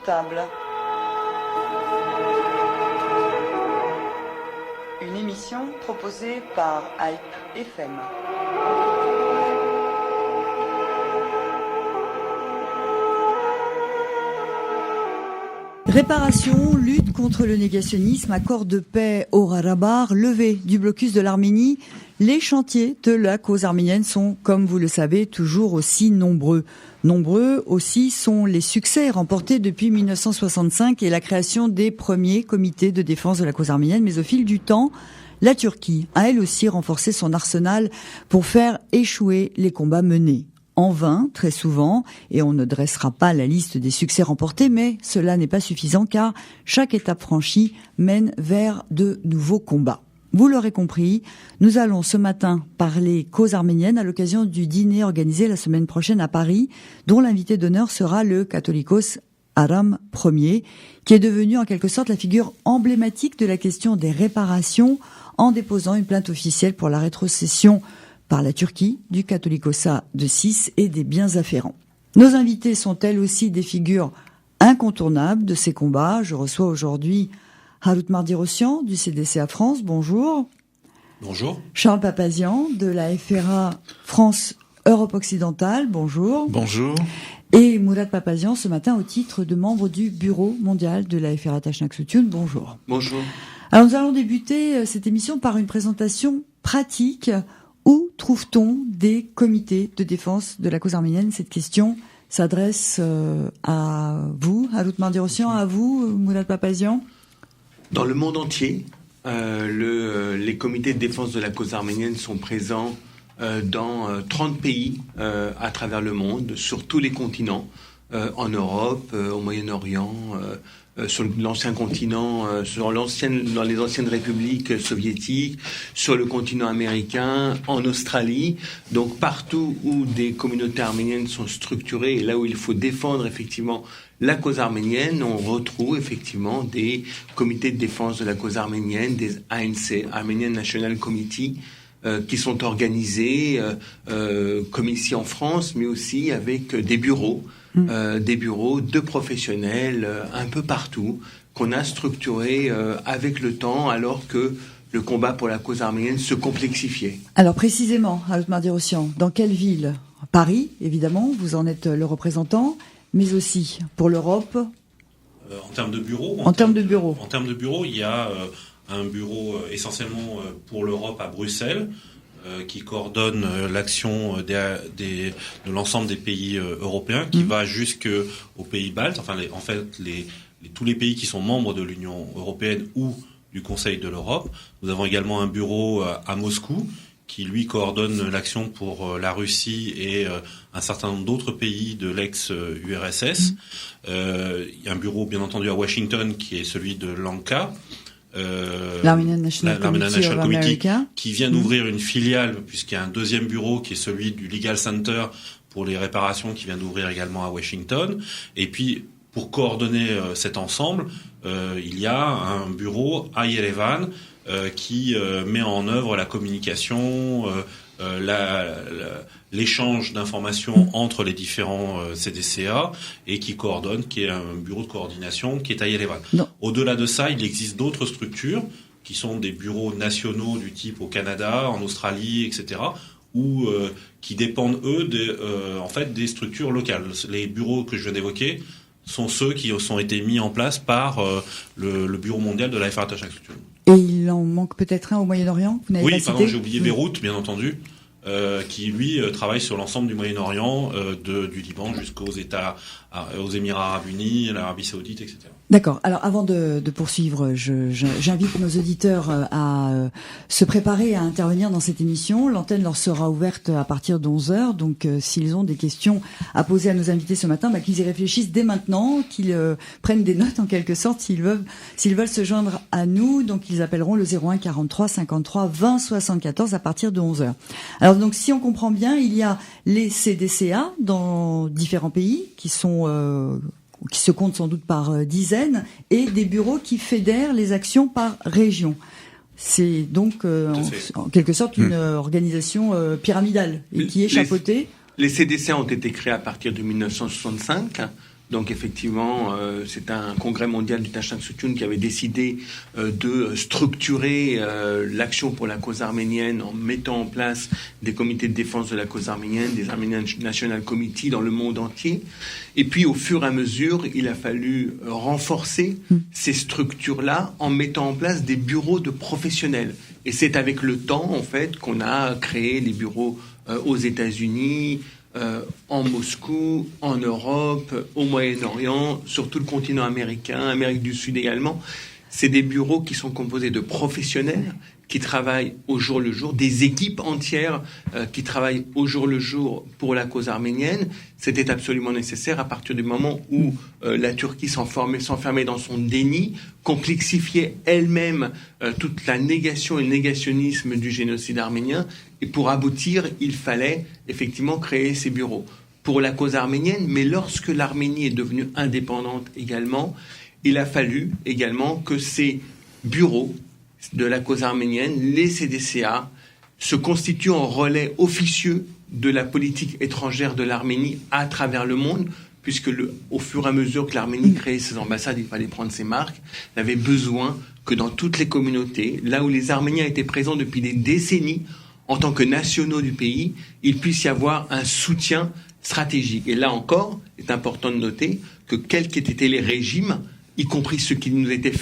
table. Une émission proposée par Hype FM. Réparation, lutte contre le négationnisme, accord de paix au Haut-Karabakh, levée du blocus de l'Arménie. Les chantiers de la cause arménienne sont, comme vous le savez, toujours aussi nombreux. Nombreux aussi sont les succès remportés depuis 1965 et la création des premiers comités de défense de la cause arménienne. Mais au fil du temps, la Turquie a elle aussi renforcé son arsenal pour faire échouer les combats menés. En vain, très souvent, et on ne dressera pas la liste des succès remportés, mais cela n'est pas suffisant car chaque étape franchie mène vers de nouveaux combats. Vous l'aurez compris, nous allons ce matin parler cause arménienne à l'occasion du dîner organisé la semaine prochaine à Paris, dont l'invité d'honneur sera le catholicos Aram Ier, qui est devenu en quelque sorte la figure emblématique de la question des réparations en déposant une plainte officielle pour la rétrocession par la Turquie du catholicosat de Sis et des biens afférents. Nos invités sont elles aussi des figures incontournables de ces combats. Je reçois aujourd'hui Harut Mardirosyan du CDCA France, bonjour. Bonjour. Charles Papazian de la FRA France Europe Occidentale, bonjour. Bonjour. Et Mourad Papazian ce matin au titre de membre du Bureau mondial de la FRA Tachnak Soutioun, bonjour. Bonjour. Alors nous allons débuter cette émission par une présentation pratique. Où trouve-t-on des comités de défense de la cause arménienne? Cette question s'adresse à vous, Harut Mardirosyan, à vous, Mourad Papazian. Dans le monde entier, les comités de défense de la cause arménienne sont présents dans 30 pays à travers le monde, sur tous les continents, en Europe, au Moyen-Orient, sur l'ancien continent, dans les anciennes républiques soviétiques, sur le continent américain, en Australie. Donc partout où des communautés arméniennes sont structurées et là où il faut défendre effectivement la cause arménienne, on retrouve effectivement des comités de défense de la cause arménienne, des ANC, Armenian National Committee, qui sont organisés comme ici en France, mais aussi avec des bureaux de professionnels un peu partout, qu'on a structurés avec le temps, alors que le combat pour la cause arménienne se complexifiait. Alors précisément, Harut Mardirosyan, dans quelle ville? Paris, évidemment, vous en êtes le représentant, mais aussi pour l'Europe. En termes de bureaux. En termes de bureaux. En termes de bureaux, il y a un bureau essentiellement pour l'Europe à Bruxelles, qui coordonne l'action de l'ensemble des pays européens, qui va jusqu'aux pays baltes, enfin tous les pays qui sont membres de l'Union européenne ou du Conseil de l'Europe. Nous avons également un bureau à Moscou, qui lui coordonne l'action pour la Russie et un certain nombre d'autres pays de l'ex-URSS. Il y a un bureau bien entendu à Washington qui est celui de l'ANCA, l'Armenian National Committee, qui vient d'ouvrir une filiale, puisqu'il y a un deuxième bureau qui est celui du Legal Center pour les réparations, qui vient d'ouvrir également à Washington. Et puis, pour coordonner cet ensemble, il y a un bureau à Yerevan qui met en œuvre la communication, l'échange d'informations entre les différents CDCA et qui coordonne, qui est un bureau de coordination qui est à Yerevan. Au-delà de ça, il existe d'autres structures qui sont des bureaux nationaux du type au Canada, en Australie, etc., ou qui dépendent, eux, des structures locales. Les bureaux que je viens d'évoquer sont ceux qui ont été mis en place par le Bureau mondial de la FRA Tachnak Soutioun. Et il en manque peut-être un au Moyen-Orient? J'ai oublié Beyrouth, bien entendu, qui lui travaille sur l'ensemble du Moyen-Orient, du Liban jusqu'aux aux Émirats Arabes Unis, l'Arabie Saoudite, etc. D'accord. Alors, avant de poursuivre, j'invite nos auditeurs à se préparer à intervenir dans cette émission. L'antenne leur sera ouverte à partir de 11h. Donc, s'ils ont des questions à poser à nos invités ce matin, qu'ils y réfléchissent dès maintenant, qu'ils prennent des notes en quelque sorte s'ils veulent se joindre à nous. Donc, ils appelleront le 01 43 53 20 74 à partir de 11h. Alors, donc, si on comprend bien, il y a les CDCA dans différents pays qui se comptent sans doute par dizaines, et des bureaux qui fédèrent les actions par région. C'est donc en quelque sorte une organisation pyramidale et qui est chapeautée. Les CDCA ont été créés à partir de 1965 Donc effectivement, c'est un congrès mondial du Tashkent Sutyun qui avait décidé de structurer l'action pour la cause arménienne en mettant en place des comités de défense de la cause arménienne, des Armenian National Committee dans le monde entier. Et puis au fur et à mesure, il a fallu renforcer ces structures-là en mettant en place des bureaux de professionnels. Et c'est avec le temps, en fait, qu'on a créé les bureaux aux États-Unis, en Moscou, en Europe, au Moyen-Orient, sur tout le continent américain, Amérique du Sud également. C'est des bureaux qui sont composés de professionnels qui travaillent au jour le jour, des équipes entières qui travaillent au jour le jour pour la cause arménienne. C'était absolument nécessaire à partir du moment où la Turquie s'enfermait dans son déni, complexifiait elle-même toute la négation et le négationnisme du génocide arménien. Et pour aboutir, il fallait effectivement créer ces bureaux pour la cause arménienne. Mais lorsque l'Arménie est devenue indépendante également, il a fallu également que ces bureaux de la cause arménienne, les CDCA, se constituent en relais officieux de la politique étrangère de l'Arménie à travers le monde, puisque au fur et à mesure que l'Arménie créait ses ambassades, il fallait prendre ses marques. Il avait besoin que dans toutes les communautés, là où les Arméniens étaient présents depuis des décennies, en tant que nationaux du pays, il puisse y avoir un soutien stratégique. Et là encore, il est important de noter que quels qu'aient été les régimes, y compris ceux qui nous étaient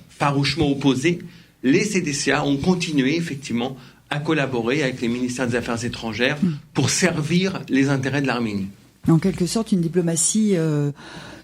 farouchement opposés, les CDCA ont continué effectivement à collaborer avec les ministères des Affaires étrangères pour servir les intérêts de l'Arménie. En quelque sorte, une diplomatie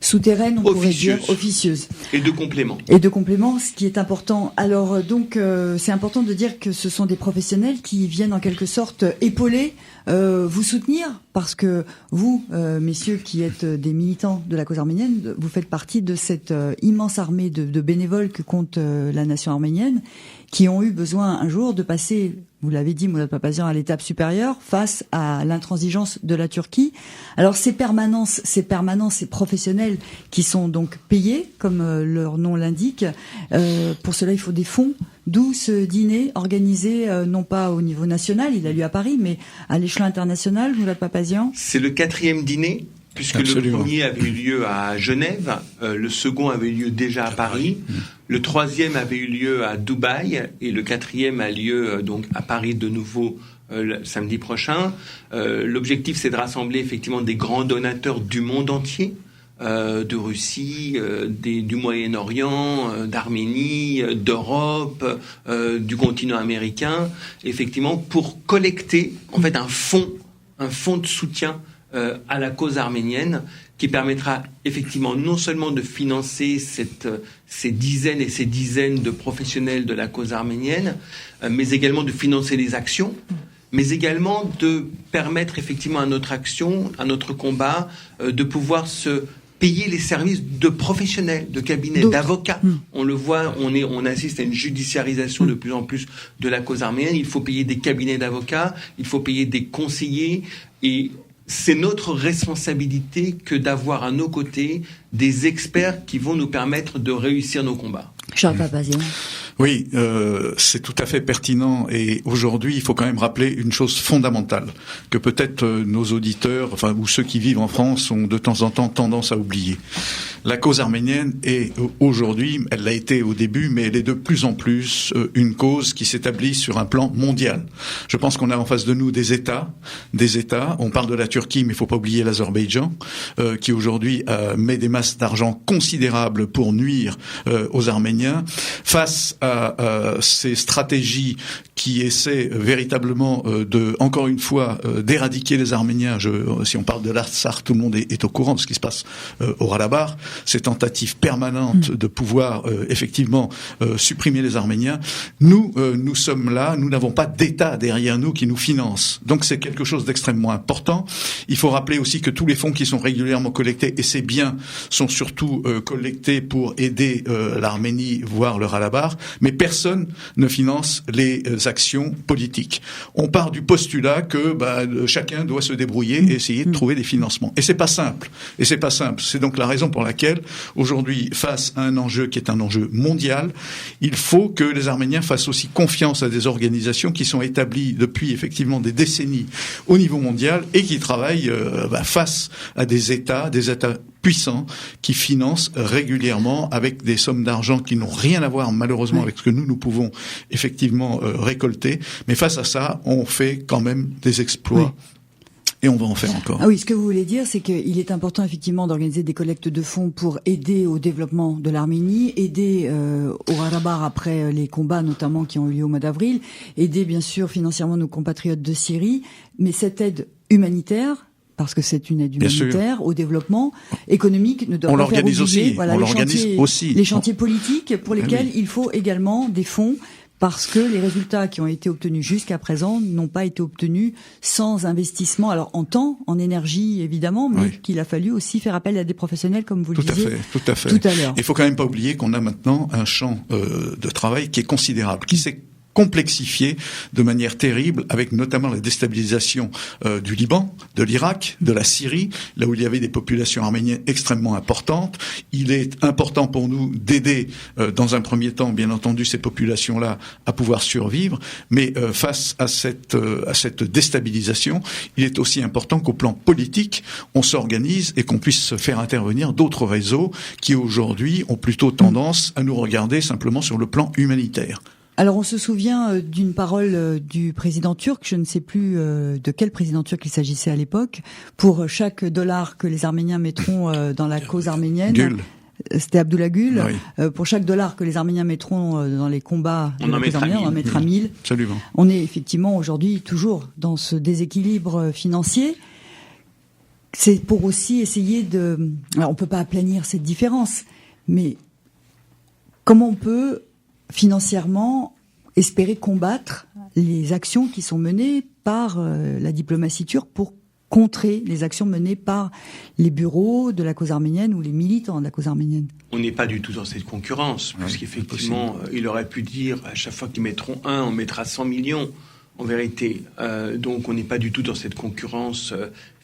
souterraine, on pourrait dire, officieuse. Et de complément. Et de complément, ce qui est important. Alors donc, c'est important de dire que ce sont des professionnels qui viennent en quelque sorte épauler, vous soutenir, parce que vous, messieurs qui êtes des militants de la cause arménienne, vous faites partie de cette immense armée de bénévoles que compte la nation arménienne, qui ont eu besoin un jour de passer, vous l'avez dit, Moulad Papazian, à l'étape supérieure face à l'intransigeance de la Turquie. Alors ces permanences, ces professionnels qui sont donc payés, comme leur nom l'indique, pour cela il faut des fonds. D'où ce dîner organisé, non pas au niveau national, il a lieu à Paris, mais à l'échelon international, Moulad Papazian. C'est le 4e dîner, puisque Absolument. Le premier avait eu lieu à Genève, le second avait eu lieu déjà à Paris, le 3e avait eu lieu à Dubaï, et le 4e a lieu donc à Paris de nouveau le samedi prochain. L'objectif, c'est de rassembler effectivement des grands donateurs du monde entier, de Russie, du Moyen-Orient, d'Arménie, d'Europe, du continent américain, effectivement pour collecter en fait un fonds de soutien à la cause arménienne qui permettra effectivement non seulement de financer ces dizaines et ces dizaines de professionnels de la cause arménienne, mais également de financer les actions, mais également de permettre effectivement à notre action, à notre combat, de pouvoir se payer les services de professionnels, de cabinets, d'avocats. On le voit, on assiste à une judiciarisation de plus en plus de la cause arménienne. Il faut payer des cabinets d'avocats, il faut payer des conseillers, et c'est notre responsabilité que d'avoir à nos côtés des experts qui vont nous permettre de réussir nos combats. Charles Papazian. Oui, c'est tout à fait pertinent, et aujourd'hui, il faut quand même rappeler une chose fondamentale que peut-être nos auditeurs, enfin ou ceux qui vivent en France, ont de temps en temps tendance à oublier. La cause arménienne est aujourd'hui, elle l'a été au début, mais elle est de plus en plus une cause qui s'établit sur un plan mondial. Je pense qu'on a en face de nous des États. On parle de la Turquie, mais il faut pas oublier l'Azerbaïdjan, qui aujourd'hui met des masses d'argent considérables pour nuire aux Arméniens. Face à ces stratégies qui essaient véritablement encore une fois, d'éradiquer les Arméniens. Si on parle de l'Artsakh, tout le monde est au courant de ce qui se passe au Karabakh. Ces tentatives permanentes de pouvoir effectivement supprimer les Arméniens. Nous sommes là, nous n'avons pas d'État derrière nous qui nous finance. Donc c'est quelque chose d'extrêmement important. Il faut rappeler aussi que tous les fonds qui sont régulièrement collectés, et c'est bien, sont surtout collectés pour aider l'Arménie, voire le Karabakh, mais personne ne finance les actions politiques. On part du postulat que chacun doit se débrouiller et essayer de trouver des financements. Et c'est pas simple. C'est donc la raison pour laquelle aujourd'hui, face à un enjeu qui est un enjeu mondial, il faut que les Arméniens fassent aussi confiance à des organisations qui sont établies depuis effectivement des décennies au niveau mondial et qui travaillent face à des États puissants qui financent régulièrement avec des sommes d'argent qui n'ont rien à voir malheureusement avec ce que nous pouvons effectivement récolter. Mais face à ça, on fait quand même des exploits. Et on va en faire encore. Ah oui, ce que vous voulez dire, c'est qu'il est important effectivement d'organiser des collectes de fonds pour aider au développement de l'Arménie, aider au Haut-Karabakh après les combats notamment qui ont eu lieu au mois d'avril, aider bien sûr financièrement nos compatriotes de Syrie, mais cette aide humanitaire, parce que c'est une aide humanitaire au développement économique, ne doit pas faire oublier les chantiers politiques pour lesquels il faut également des fonds. Parce que les résultats qui ont été obtenus jusqu'à présent n'ont pas été obtenus sans investissement, alors en temps, en énergie évidemment, mais qu'il a fallu aussi faire appel à des professionnels comme vous le disiez tout à fait. Tout à l'heure. Il faut quand même pas oublier qu'on a maintenant un champ de travail qui est considérable, qui s'est complexifié de manière terrible, avec notamment la déstabilisation du Liban, de l'Irak, de la Syrie, là où il y avait des populations arméniennes extrêmement importantes. Il est important pour nous d'aider, dans un premier temps, bien entendu, ces populations-là à pouvoir survivre, mais face à cette déstabilisation, il est aussi important qu'au plan politique, on s'organise et qu'on puisse faire intervenir d'autres réseaux qui, aujourd'hui, ont plutôt tendance à nous regarder simplement sur le plan humanitaire. Alors on se souvient d'une parole du président turc, je ne sais plus de quel président turc il s'agissait à l'époque, pour chaque dollar que les Arméniens mettront dans la cause arménienne. Gül. C'était Abdullah Gül. Oui. Pour chaque dollar que les Arméniens mettront dans les combats de la cause arménienne, on en mettra 1000. Absolument. On est effectivement aujourd'hui toujours dans ce déséquilibre financier. C'est pour aussi essayer de... Alors on peut pas aplanir cette différence, mais comment on peut financièrement espérer combattre les actions qui sont menées par la diplomatie turque pour contrer les actions menées par les bureaux de la cause arménienne ou les militants de la cause arménienne. On n'est pas du tout dans cette concurrence, puisqu'effectivement, il aurait pu dire à chaque fois qu'ils mettront on mettra 100 millions, en vérité. Donc on n'est pas du tout dans cette concurrence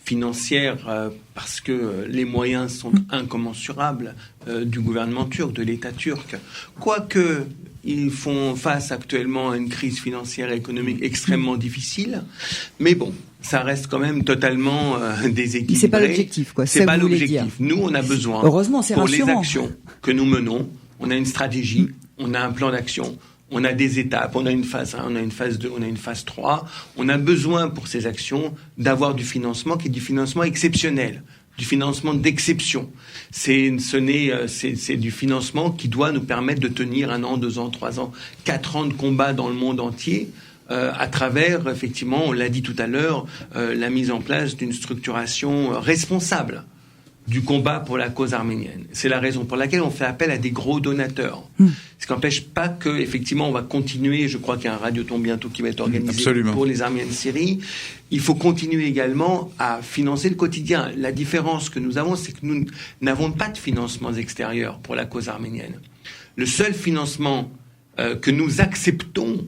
financière, parce que les moyens sont incommensurables du gouvernement turc, de l'État turc. Quoique ils font face actuellement à une crise financière et économique extrêmement difficile, mais bon, ça reste quand même totalement déséquilibré. C'est pas l'objectif, quoi. C'est pas l'objectif. Nous, on a besoin, heureusement, c'est pour rassurant. les actions que nous menons, on a une stratégie, on a un plan d'action, on a des étapes, on a une phase 1, on a une phase 2, on a une phase 3. On a besoin pour ces actions d'avoir du financement qui est du financement exceptionnel, du financement d'exception. C'est du financement qui doit nous permettre de tenir 1 an, 2 ans, 3 ans, 4 ans de combat dans le monde entier, à travers, effectivement, on l'a dit tout à l'heure, la mise en place d'une structuration responsable du combat pour la cause arménienne. C'est la raison pour laquelle on fait appel à des gros donateurs. Ce qui n'empêche pas que, effectivement, on va continuer. Je crois qu'il y a un radioton bientôt qui va être organisé pour les Arméniens de Syrie. Il faut continuer également à financer le quotidien. La différence que nous avons, c'est que nous n'avons pas de financements extérieurs pour la cause arménienne. Le seul financement que nous acceptons,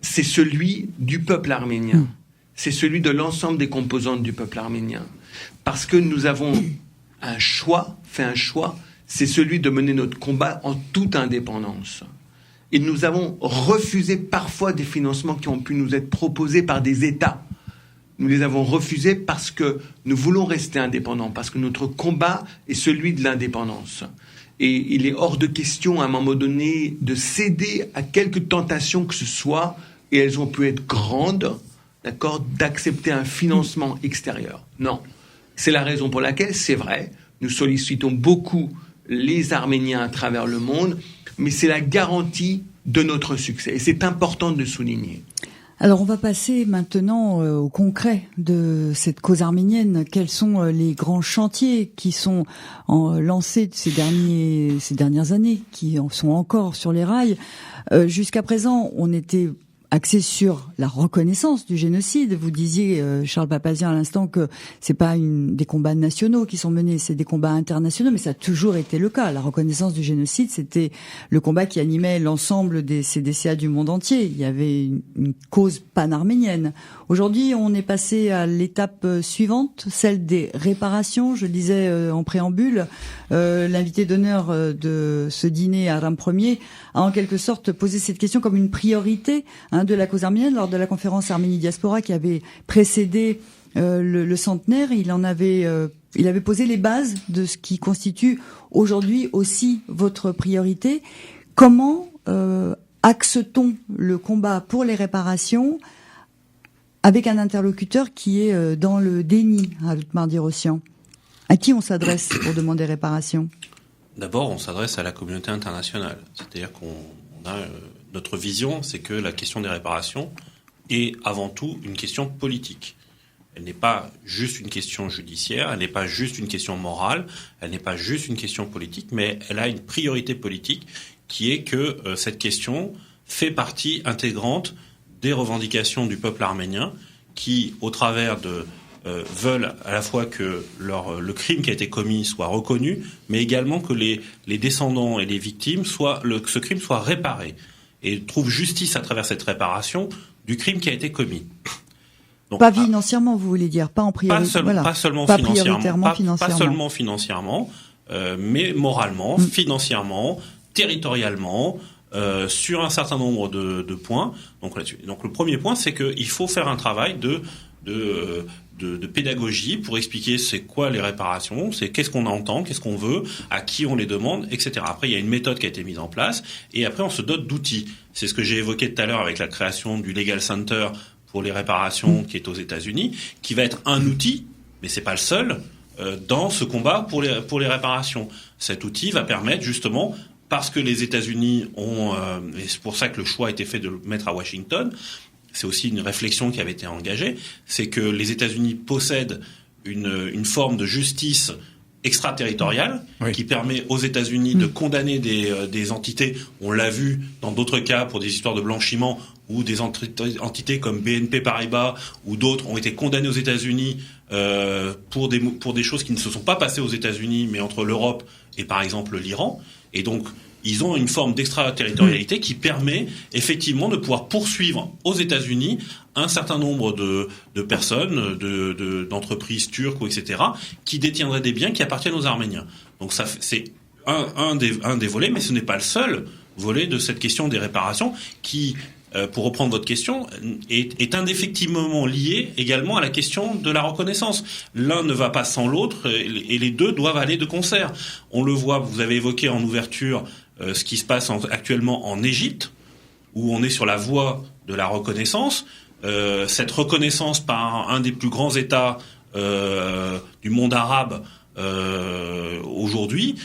c'est celui du peuple arménien. C'est celui de l'ensemble des composantes du peuple arménien. Parce que nous avons fait un choix, c'est celui de mener notre combat en toute indépendance. Et nous avons refusé parfois des financements qui ont pu nous être proposés par des États. Nous les avons refusés parce que nous voulons rester indépendants, parce que notre combat est celui de l'indépendance. Et il est hors de question, à un moment donné, de céder à quelque tentation que ce soit, et elles ont pu être grandes, d'accord, d'accepter un financement extérieur. Non. C'est la raison pour laquelle, c'est vrai, nous sollicitons beaucoup les Arméniens à travers le monde, mais c'est la garantie de notre succès. Et c'est important de le souligner. Alors on va passer maintenant au concret de cette cause arménienne. Quels sont les grands chantiers qui sont lancés ces dernières années, qui sont encore sur les rails? Jusqu'à présent, on était axé sur la reconnaissance du génocide. Vous disiez, Charles Papazian, à l'instant, que c'est pas des combats nationaux qui sont menés, c'est des combats internationaux, mais ça a toujours été le cas. La reconnaissance du génocide, c'était le combat qui animait l'ensemble des CDCA du monde entier. Il y avait une cause pan-arménienne. Aujourd'hui, on est passé à l'étape suivante, celle des réparations. Je le disais en préambule, l'invité d'honneur de ce dîner, Aram Ier, a en quelque sorte posé cette question comme une priorité de la cause arménienne lors de la conférence Arménie Diaspora qui avait précédé le centenaire. Il en avait Il avait posé les bases de ce qui constitue aujourd'hui aussi votre priorité. Comment axe-t-on le combat pour les réparations avec un interlocuteur qui est dans le déni, Raoult Mardy-Rossian? À qui on s'adresse pour demander réparation? D'abord, on s'adresse à la communauté internationale. C'est-à-dire qu'on a notre vision, c'est que la question des réparations est avant tout une question politique. Elle n'est pas juste une question judiciaire, elle n'est pas juste une question morale, elle n'est pas juste une question politique, mais elle a une priorité politique qui est que cette question fait partie intégrante des revendications du peuple arménien qui, au travers de veulent à la fois que le crime qui a été commis soit reconnu, mais également que les descendants et les victimes ce crime soit réparé et trouvent justice à travers cette réparation du crime qui a été commis. Donc, pas financièrement, vous voulez dire, pas en priorité, pas seulement financièrement, mais moralement, financièrement, territorialement, sur un certain nombre de points. Donc là-dessus. Donc le premier point, c'est qu'il faut faire un travail de pédagogie pour expliquer c'est quoi les réparations, c'est qu'est-ce qu'on entend, qu'est-ce qu'on veut, à qui on les demande, etc. Après, il y a une méthode qui a été mise en place et après, on se dote d'outils. C'est ce que j'ai évoqué tout à l'heure avec la création du Legal Center pour les réparations qui est aux États-Unis, qui va être un outil, mais c'est pas le seul, dans ce combat pour les réparations. Cet outil va permettre justement, parce que les États-Unis ont, et c'est pour ça que le choix a été fait de le mettre à Washington, c'est aussi une réflexion qui avait été engagée, c'est que les États-Unis possèdent une forme de justice extraterritoriale qui permet aux États-Unis de condamner des entités, on l'a vu dans d'autres cas pour des histoires de blanchiment, où des entités comme BNP Paribas ou d'autres ont été condamnées aux États-Unis pour des choses qui ne se sont pas passées aux États-Unis, mais entre l'Europe et par exemple l'Iran. Et donc, ils ont une forme d'extraterritorialité qui permet effectivement de pouvoir poursuivre aux États-Unis un certain nombre de personnes, d'entreprises turques ou etc., qui détiendraient des biens qui appartiennent aux Arméniens. Donc ça, c'est un des volets, mais ce n'est pas le seul volet de cette question des réparations qui, pour reprendre votre question, est indéfectiblement lié également à la question de la reconnaissance. L'un ne va pas sans l'autre et les deux doivent aller de concert. On le voit, vous avez évoqué en ouverture ce qui se passe actuellement en Égypte, où on est sur la voie de la reconnaissance. Cette reconnaissance par un des plus grands États du monde arabe aujourd'hui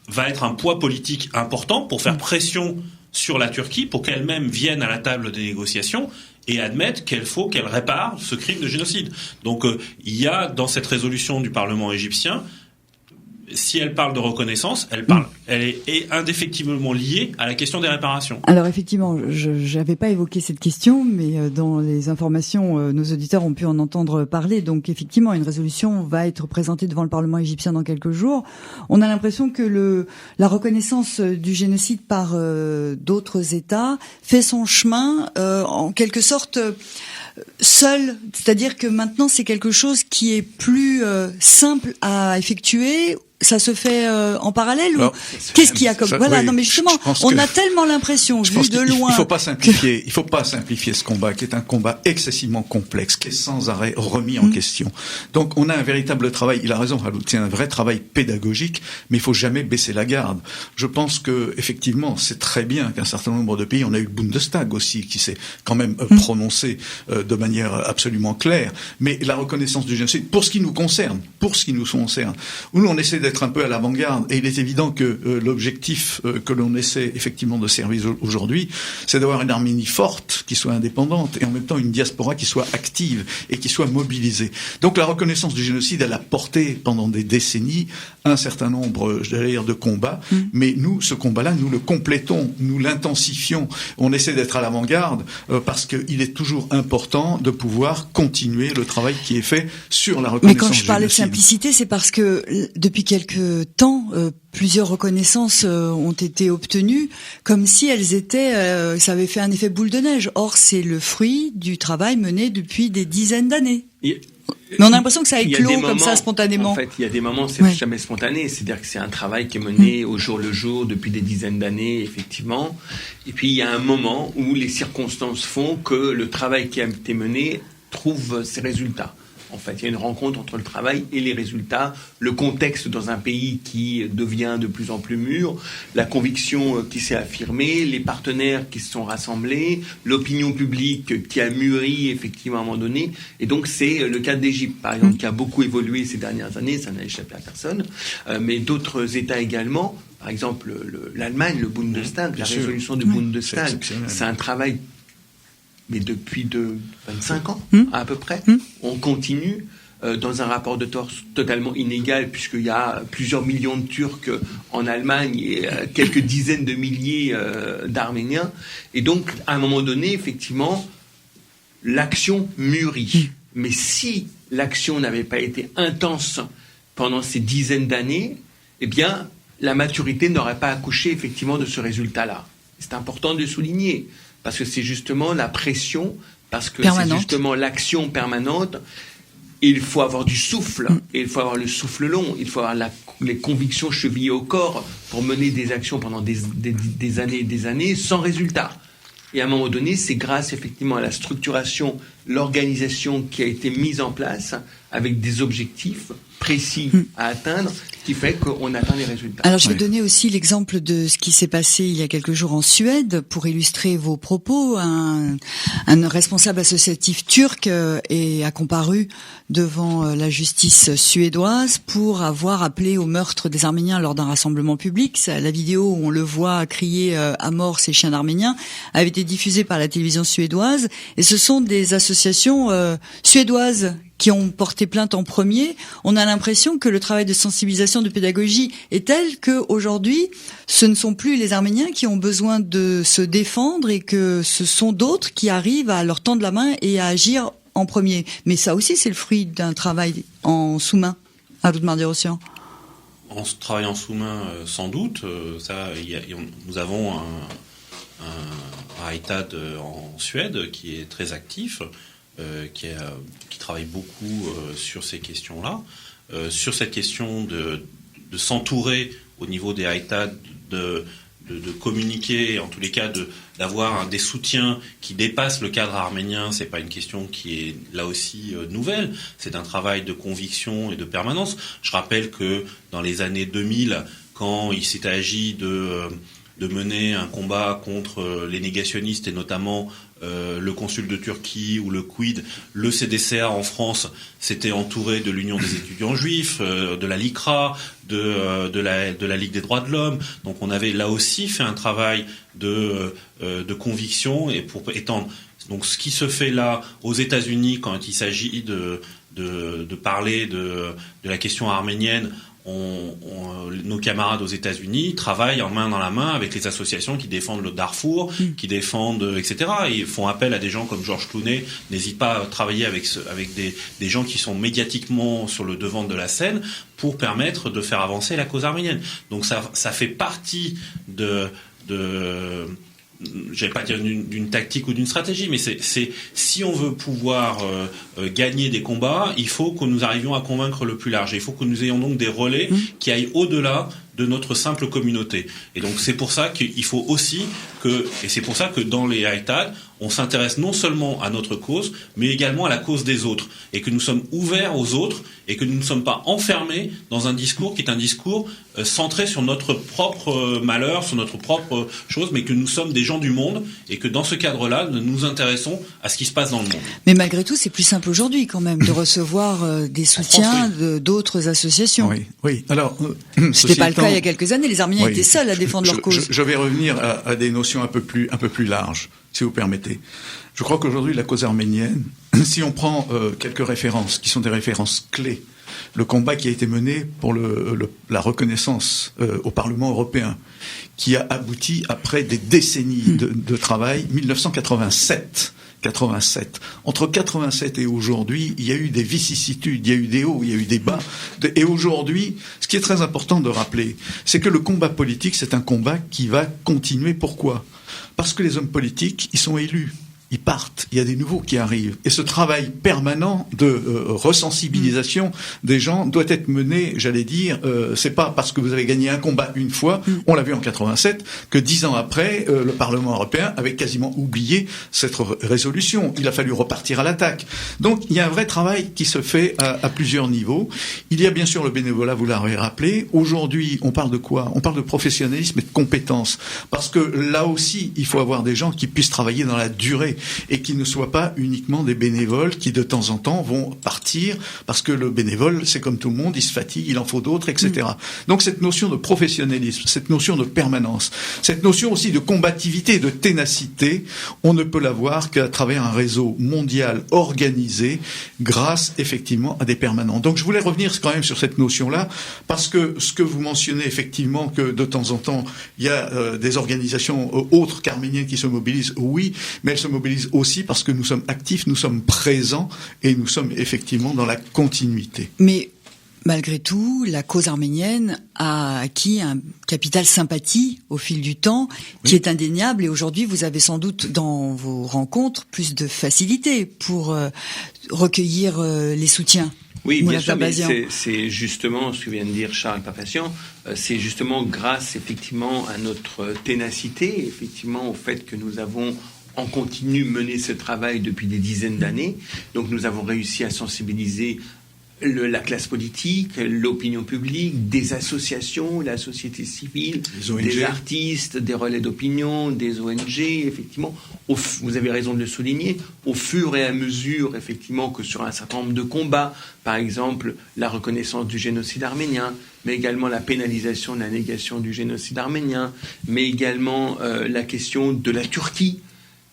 va être un poids politique important pour faire pression sur la Turquie pour qu'elle-même vienne à la table des négociations et admette qu'il faut qu'elle répare ce crime de génocide. Donc il y a dans cette résolution du Parlement égyptien, si elle parle de reconnaissance, elle est indéfectiblement liée à la question des réparations. Alors effectivement, je n'avais pas évoqué cette question, mais dans les informations, nos auditeurs ont pu en entendre parler. Donc effectivement, une résolution va être présentée devant le Parlement égyptien dans quelques jours. On a l'impression que la reconnaissance du génocide par d'autres États fait son chemin en quelque sorte seul, c'est-à-dire que maintenant c'est quelque chose qui est plus simple à effectuer. Ça se fait en parallèle ou qu'est-ce qu'il y a comme non mais justement on a tellement l'impression vu de loin. Il faut pas simplifier ce combat qui est un combat excessivement complexe qui est sans arrêt remis en question. Donc on a un véritable travail. Il a raison, Raoult, c'est un vrai travail pédagogique, mais il faut jamais baisser la garde. Je pense que effectivement c'est très bien qu'un certain nombre de pays, on a eu le Bundestag aussi qui s'est quand même prononcé de manière absolument claire. Mais la reconnaissance du génocide, pour ce qui nous concerne, où on essaie d'être un peu à l'avant-garde, et il est évident que l'objectif que l'on essaie effectivement de servir aujourd'hui, c'est d'avoir une Arménie forte, qui soit indépendante, et en même temps une diaspora qui soit active et qui soit mobilisée. Donc la reconnaissance du génocide, elle a porté pendant des décennies un certain nombre, j'allais dire, de combats, mais nous, ce combat-là, nous le complétons, nous l'intensifions, on essaie d'être à l'avant-garde, parce qu'il est toujours important de pouvoir continuer le travail qui est fait sur la reconnaissance du génocide. Mais quand je parlais de simplicité, c'est parce que depuis quelques temps, plusieurs reconnaissances ont été obtenues, comme si elles étaient, ça avait fait un effet boule de neige. Or, c'est le fruit du travail mené depuis des dizaines d'années. Mais on a l'impression que ça éclot comme ça spontanément. En fait, il y a des moments, c'est jamais spontané. C'est-à-dire que c'est un travail qui est mené au jour le jour depuis des dizaines d'années, effectivement. Et puis il y a un moment où les circonstances font que le travail qui a été mené trouve ses résultats. En fait, il y a une rencontre entre le travail et les résultats, le contexte dans un pays qui devient de plus en plus mûr, la conviction qui s'est affirmée, les partenaires qui se sont rassemblés, l'opinion publique qui a mûri effectivement à un moment donné. Et donc c'est le cas d'Égypte, par exemple, qui a beaucoup évolué ces dernières années, ça n'a échappé à personne, mais d'autres États également. Par exemple, l'Allemagne, le Bundestag, la résolution du Bundestag, c'est un travail, mais depuis 25 ans, à peu près. On continue dans un rapport de force totalement inégal, puisqu'il y a plusieurs millions de Turcs en Allemagne et quelques dizaines de milliers d'Arméniens. Et donc, à un moment donné, effectivement, l'action mûrit. Mais si l'action n'avait pas été intense pendant ces dizaines d'années, eh bien, la maturité n'aurait pas accouché effectivement de ce résultat-là. C'est important de le souligner, parce que c'est justement la pression, parce que c'est justement l'action permanente. Et il faut avoir du souffle, et il faut avoir le souffle long, il faut avoir les convictions chevillées au corps pour mener des actions pendant des années et des années sans résultat. Et à un moment donné, c'est grâce effectivement à la structuration, l'organisation qui a été mise en place avec des objectifs précis à atteindre, qui fait qu'on atteint les résultats. Alors je vais donner aussi l'exemple de ce qui s'est passé il y a quelques jours en Suède pour illustrer vos propos. Un responsable associatif turc a comparu devant la justice suédoise pour avoir appelé au meurtre des Arméniens lors d'un rassemblement public. La vidéo où on le voit crier à mort ces chiens d'Arméniens avait été diffusée par la télévision suédoise, et ce sont des associations suédoises qui ont porté plainte en premier. On a l'impression que le travail de sensibilisation, de pédagogie est tel que aujourd'hui, ce ne sont plus les Arméniens qui ont besoin de se défendre, et que ce sont d'autres qui arrivent à leur tendre la main et à agir en premier. Mais ça aussi, c'est le fruit d'un travail en sous-main. Harout Mardirosyan. En travaillant en sous-main, sans doute. Nous avons un Haïtad en Suède qui est très actif. Qui travaille beaucoup sur ces questions-là, sur cette question de s'entourer au niveau des Haïtad, de communiquer, en tous les cas d'avoir des soutiens qui dépassent le cadre arménien. C'est pas une question qui est là aussi nouvelle, c'est un travail de conviction et de permanence. Je rappelle que dans les années 2000, quand il s'est agi de mener un combat contre les négationnistes, et notamment le consul de Turquie ou le Quid, le CDCA en France s'était entouré de l'Union des étudiants juifs, de la LICRA, de la Ligue des droits de l'homme. Donc on avait là aussi fait un travail de conviction, et pour étendre. Donc ce qui se fait là aux États-Unis quand il s'agit de parler de la question arménienne, nos camarades aux États-Unis travaillent en main dans la main avec les associations qui défendent le Darfour, qui défendent, etc. Ils font appel à des gens comme Georges Clooney. N'hésite pas à travailler avec des gens qui sont médiatiquement sur le devant de la scène pour permettre de faire avancer la cause arménienne. Donc ça fait partie j'allais pas dire d'une tactique ou d'une stratégie, mais c'est si on veut pouvoir gagner des combats, il faut que nous arrivions à convaincre le plus large. Et il faut que nous ayons donc des relais qui aillent au-delà de notre simple communauté. Et donc c'est pour ça qu'il faut aussi et c'est pour ça que dans les Haïtad, on s'intéresse non seulement à notre cause, mais également à la cause des autres, et que nous sommes ouverts aux autres, et que nous ne sommes pas enfermés dans un discours qui est un discours centré sur notre propre malheur, sur notre propre chose, mais que nous sommes des gens du monde, et que dans ce cadre-là, nous nous intéressons à ce qui se passe dans le monde. Mais malgré tout, c'est plus simple aujourd'hui quand même de recevoir des soutiens d'autres associations. Oui. Alors, c'était pas le cas il y a quelques années. Les Arméniens étaient seuls à défendre leur cause. Je vais revenir à des notions un peu plus larges, si vous permettez. Je crois qu'aujourd'hui, la cause arménienne, si on prend quelques références, qui sont des références clés, le combat qui a été mené pour la reconnaissance au Parlement européen, qui a abouti après des décennies de travail, 1987. Entre 87 et aujourd'hui, il y a eu des vicissitudes, il y a eu des hauts, il y a eu des bas. Et aujourd'hui, ce qui est très important de rappeler, c'est que le combat politique, c'est un combat qui va continuer. Pourquoi ? Parce que les hommes politiques, ils sont élus. ils partent. Il y a des nouveaux qui arrivent. Et ce travail permanent de resensibilisation des gens doit être mené, j'allais dire, c'est pas parce que vous avez gagné un combat une fois, on l'a vu en 87, que 10 ans après, le Parlement européen avait quasiment oublié cette résolution. Il a fallu repartir à l'attaque. Donc, il y a un vrai travail qui se fait à plusieurs niveaux. Il y a bien sûr le bénévolat, vous l'avez rappelé. Aujourd'hui, on parle de quoi? On parle de professionnalisme et de compétences. Parce que là aussi, il faut avoir des gens qui puissent travailler dans la durée et qui ne soient pas uniquement des bénévoles qui, de temps en temps, vont partir parce que le bénévole, c'est comme tout le monde, il se fatigue, il en faut d'autres, etc. Donc, cette notion de professionnalisme, cette notion de permanence, cette notion aussi de combativité, de ténacité, on ne peut l'avoir qu'à travers un réseau mondial organisé grâce, effectivement, à des permanents. Donc, je voulais revenir quand même sur cette notion-là parce que ce que vous mentionnez, effectivement, que de temps en temps, il y a des organisations autres qu'arméniennes qui se mobilisent, oui, mais elles se mobilisent aussi parce que nous sommes actifs, nous sommes présents et nous sommes effectivement dans la continuité. Mais malgré tout, la cause arménienne a acquis un capital sympathie au fil du temps qui est indéniable et aujourd'hui vous avez sans doute dans vos rencontres plus de facilité pour recueillir les soutiens. Oui, bien sûr, mais c'est justement ce que vient de dire Charles Papassian, c'est justement grâce effectivement à notre ténacité, effectivement au fait que nous avons en continu mené ce travail depuis des dizaines d'années. Donc nous avons réussi à sensibiliser la classe politique, l'opinion publique, des associations, la société civile, des artistes, des relais d'opinion, des ONG, effectivement. Vous avez raison de le souligner, au fur et à mesure, effectivement, que sur un certain nombre de combats, par exemple, la reconnaissance du génocide arménien, mais également la pénalisation de la négation du génocide arménien, mais également la question de la Turquie,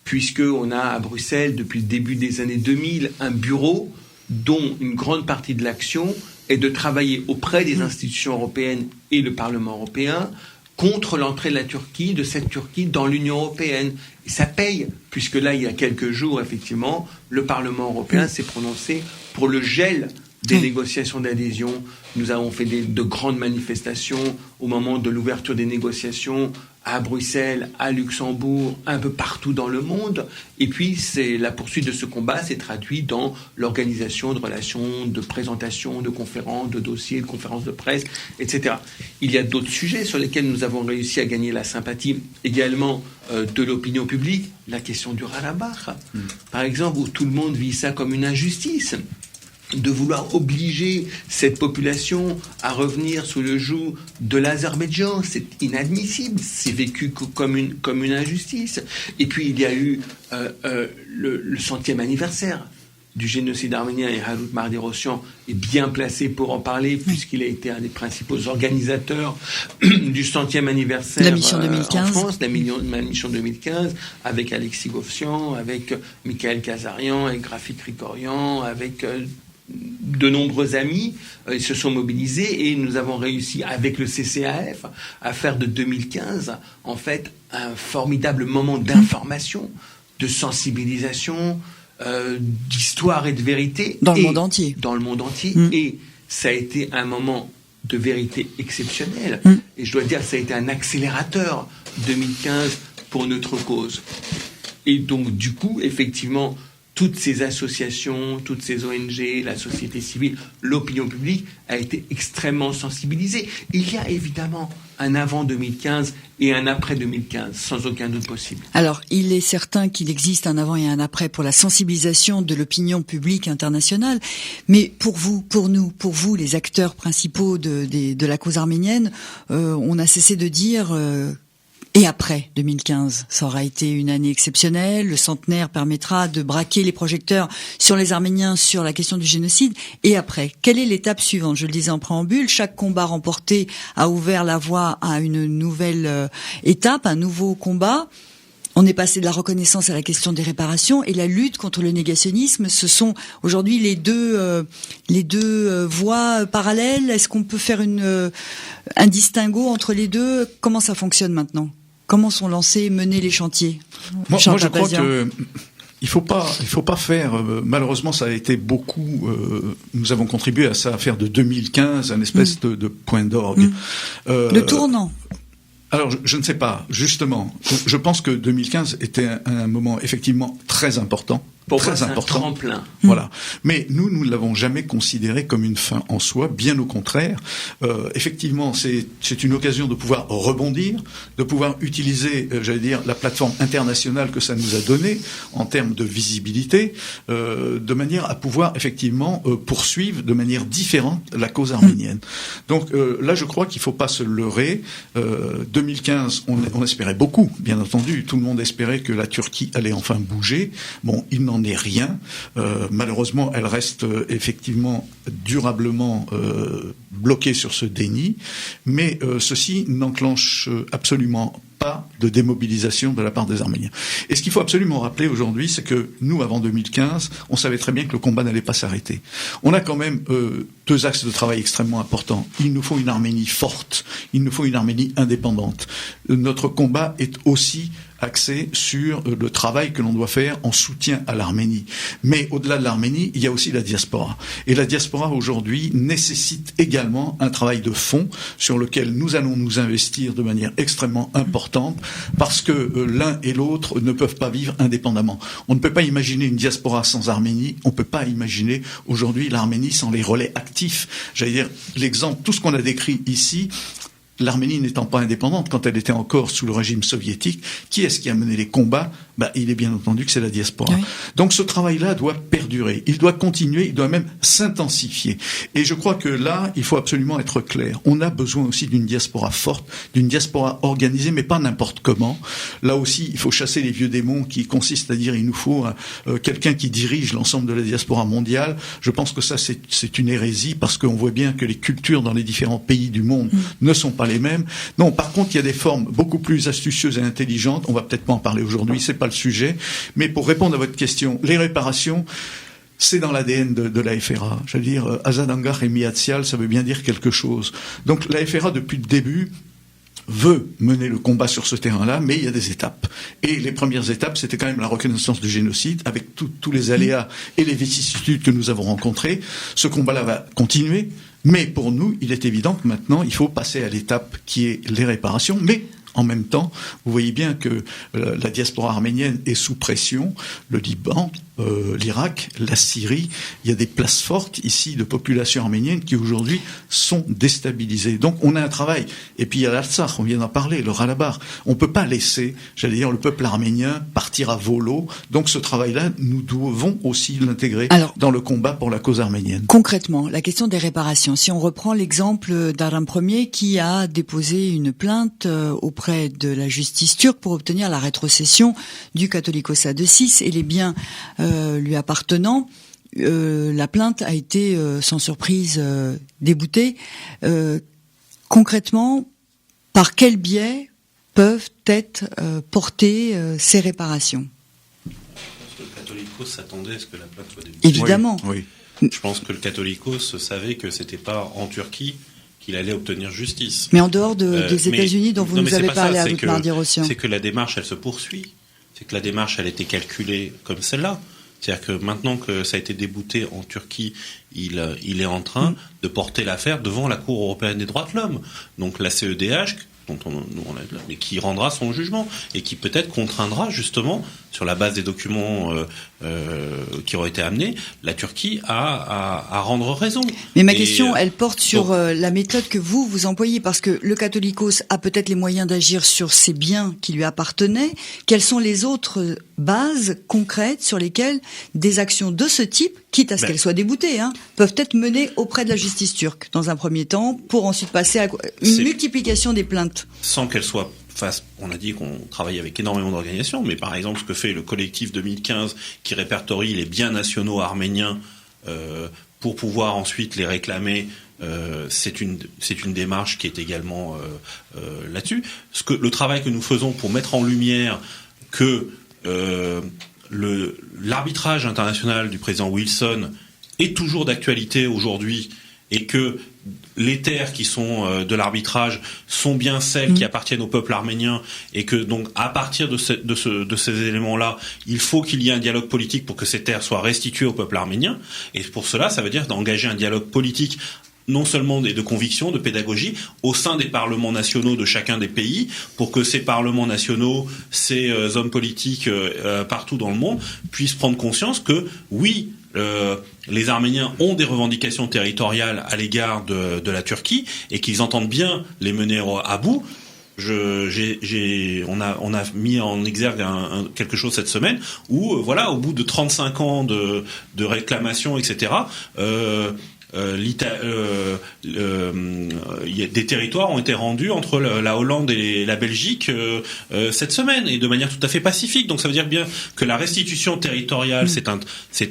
puisqu'on a à Bruxelles, depuis le début des années 2000, un bureau dont une grande partie de l'action est de travailler auprès des institutions européennes et le Parlement européen contre l'entrée de la Turquie, de cette Turquie dans l'Union européenne. Et ça paye, puisque là, il y a quelques jours, effectivement, le Parlement européen s'est prononcé pour le gel des négociations d'adhésion. Nous avons fait de grandes manifestations au moment de l'ouverture des négociations à Bruxelles, à Luxembourg, un peu partout dans le monde. Et puis, la poursuite de ce combat s'est traduite dans l'organisation de relations, de présentations, de conférences, de dossiers, de conférences de presse, etc. Il y a d'autres sujets sur lesquels nous avons réussi à gagner la sympathie également de l'opinion publique. La question du Haut-Karabakh, par exemple, où tout le monde vit ça comme une injustice. De vouloir obliger cette population à revenir sous le joug de l'Azerbaïdjan, c'est inadmissible, c'est vécu comme une injustice. Et puis il y a eu le 100e anniversaire du génocide arménien et Harut Mardirosyan est bien placé pour en parler puisqu'il a été un des principaux organisateurs du 100e anniversaire la mission 2015. En France, la mission 2015, avec Alexis Govsian, avec Michael Kazarian, avec Rafik Krikorian, avec de nombreux amis. Ils se sont mobilisés et nous avons réussi avec le CCAF à faire de 2015 en fait un formidable moment d'information, de sensibilisation, d'histoire et de vérité dans le monde entier. Dans le monde entier. Et ça a été un moment de vérité exceptionnel. Et je dois dire que ça a été un accélérateur 2015 pour notre cause. Et donc du coup, effectivement, toutes ces associations, toutes ces ONG, la société civile, l'opinion publique a été extrêmement sensibilisée. Il y a évidemment un avant 2015 et un après 2015, sans aucun doute possible. Alors, il est certain qu'il existe un avant et un après pour la sensibilisation de l'opinion publique internationale, mais pour vous, pour nous, pour vous, les acteurs principaux de la cause arménienne, on a cessé de dire... Et après 2015, ça aura été une année exceptionnelle. Le centenaire permettra de braquer les projecteurs sur les Arméniens, sur la question du génocide. Et après, quelle est l'étape suivante? Je le disais en préambule, chaque combat remporté a ouvert la voie à une nouvelle étape, un nouveau combat. On est passé de la reconnaissance à la question des réparations et la lutte contre le négationnisme. Ce sont aujourd'hui les deux voies parallèles. Est-ce qu'on peut faire un distinguo entre les deux? Comment ça fonctionne maintenant? Comment sont lancés, menés les chantiers? Moi je crois que il faut pas faire. Malheureusement, ça a été beaucoup. Nous avons contribué à ça, à faire de 2015 un espèce de point d'orgue. Le tournant. Alors, je ne sais pas. Justement, je pense que 2015 était un moment effectivement très important. Pour moi, très c'est un important. tremplin. Voilà. Mais nous ne l'avons jamais considéré comme une fin en soi, bien au contraire. Effectivement, c'est une occasion de pouvoir rebondir, de pouvoir utiliser, j'allais dire, la plateforme internationale que ça nous a donnée en termes de visibilité, de manière à pouvoir effectivement poursuivre de manière différente la cause arménienne. Donc là, je crois qu'il ne faut pas se leurrer. 2015, on espérait beaucoup, bien entendu. Tout le monde espérait que la Turquie allait enfin bouger. Bon, il n'en est rien. Malheureusement, elle reste effectivement durablement bloquée sur ce déni. Mais ceci n'enclenche absolument pas de démobilisation de la part des Arméniens. Et ce qu'il faut absolument rappeler aujourd'hui, c'est que nous, avant 2015, on savait très bien que le combat n'allait pas s'arrêter. On a quand même deux axes de travail extrêmement importants. Il nous faut une Arménie forte, il nous faut une Arménie indépendante. Notre combat est aussi axé sur le travail que l'on doit faire en soutien à l'Arménie. Mais au-delà de l'Arménie, il y a aussi la diaspora. Et la diaspora aujourd'hui nécessite également un travail de fond sur lequel nous allons nous investir de manière extrêmement importante parce que l'un et l'autre ne peuvent pas vivre indépendamment. On ne peut pas imaginer une diaspora sans Arménie, on ne peut pas imaginer aujourd'hui l'Arménie sans les relais actifs. J'allais dire, l'exemple, tout ce qu'on a décrit ici, l'Arménie n'étant pas indépendante, quand elle était encore sous le régime soviétique, qui est-ce qui a mené les combats ? Il est bien entendu que c'est la diaspora. Oui. Donc ce travail-là doit perdurer, il doit continuer, il doit même s'intensifier. Et je crois que là, il faut absolument être clair. On a besoin aussi d'une diaspora forte, d'une diaspora organisée, mais pas n'importe comment. Là aussi, il faut chasser les vieux démons qui consistent à dire il nous faut quelqu'un qui dirige l'ensemble de la diaspora mondiale. Je pense que ça, c'est une hérésie, parce qu'on voit bien que les cultures dans les différents pays du monde ne sont pas les mêmes. Non, par contre, il y a des formes beaucoup plus astucieuses et intelligentes. On va peut-être pas en parler aujourd'hui, c'est pas le sujet. Mais pour répondre à votre question, les réparations, c'est dans l'ADN de la FRA. Je veux dire, Azadangar et Miatsial, ça veut bien dire quelque chose. Donc la FRA, depuis le début, veut mener le combat sur ce terrain-là, mais il y a des étapes. Et les premières étapes, c'était quand même la reconnaissance du génocide, avec tous les aléas et les vicissitudes que nous avons rencontrées. Ce combat-là va continuer, mais pour nous, il est évident que maintenant, il faut passer à l'étape qui est les réparations, mais en même temps, vous voyez bien que la diaspora arménienne est sous pression, le Liban, l'Irak, la Syrie, il y a des places fortes ici de populations arméniennes qui aujourd'hui sont déstabilisées. Donc on a un travail. Et puis il y a l'Artsakh, on vient d'en parler, le Karabakh. On ne peut pas laisser, j'allais dire, le peuple arménien partir à volo. Donc ce travail-là, nous devons aussi l'intégrer dans le combat pour la cause arménienne. Concrètement, la question des réparations. Si on reprend l'exemple d'Aram Ier qui a déposé une plainte auprès de la justice turque pour obtenir la rétrocession du Catholicosat de Sis et les biens lui appartenant, la plainte a été sans surprise déboutée. Concrètement, par quel biais peuvent être portées ces réparations ? Je pense que le Catholicos s'attendait à ce que la plainte soit déboutée. Évidemment. Oui. Je pense que le Catholicos savait que c'était pas en Turquie qu'il allait obtenir justice. Mais en dehors des États-Unis dont vous nous avez parlé à votre Mardi-Rossian. C'est que la démarche, elle se poursuit. C'est que la démarche, elle a été calculée comme celle-là. C'est-à-dire que maintenant que ça a été débouté en Turquie, il est en train de porter l'affaire devant la Cour européenne des droits de l'homme. Donc la CEDH, dont mais qui rendra son jugement et qui peut-être contraindra justement, sur la base des documents qui auraient été amenés, la Turquie à rendre raison. Mais ma question, elle porte sur la méthode que vous employez, parce que le Catholicos a peut-être les moyens d'agir sur ces biens qui lui appartenaient. Quelles sont les autres bases concrètes sur lesquelles des actions de ce type, quitte à ce qu'elles soient déboutées, peuvent être menées auprès de la justice turque, dans un premier temps, pour ensuite passer à une multiplication des plaintes ? Sans qu'elles soient on a dit qu'on travaille avec énormément d'organisations, mais par exemple ce que fait le collectif 2015 qui répertorie les biens nationaux arméniens pour pouvoir ensuite les réclamer, c'est une démarche qui est également là-dessus. Le travail que nous faisons pour mettre en lumière que l'arbitrage international du président Wilson est toujours d'actualité aujourd'hui et que les terres qui sont de l'arbitrage sont bien celles qui appartiennent au peuple arménien et que donc à partir de ces éléments-là, il faut qu'il y ait un dialogue politique pour que ces terres soient restituées au peuple arménien. Et pour cela, ça veut dire d'engager un dialogue politique non seulement de conviction, de pédagogie, au sein des parlements nationaux de chacun des pays, pour que ces parlements nationaux, ces hommes politiques partout dans le monde, puissent prendre conscience que, oui, les Arméniens ont des revendications territoriales à l'égard de la Turquie, et qu'ils entendent bien les mener à bout. On a mis en exergue quelque chose cette semaine où, au bout de 35 ans de réclamations, etc., des territoires ont été rendus entre la Hollande et la Belgique cette semaine, et de manière tout à fait pacifique. Donc ça veut dire bien que la restitution territoriale, c'est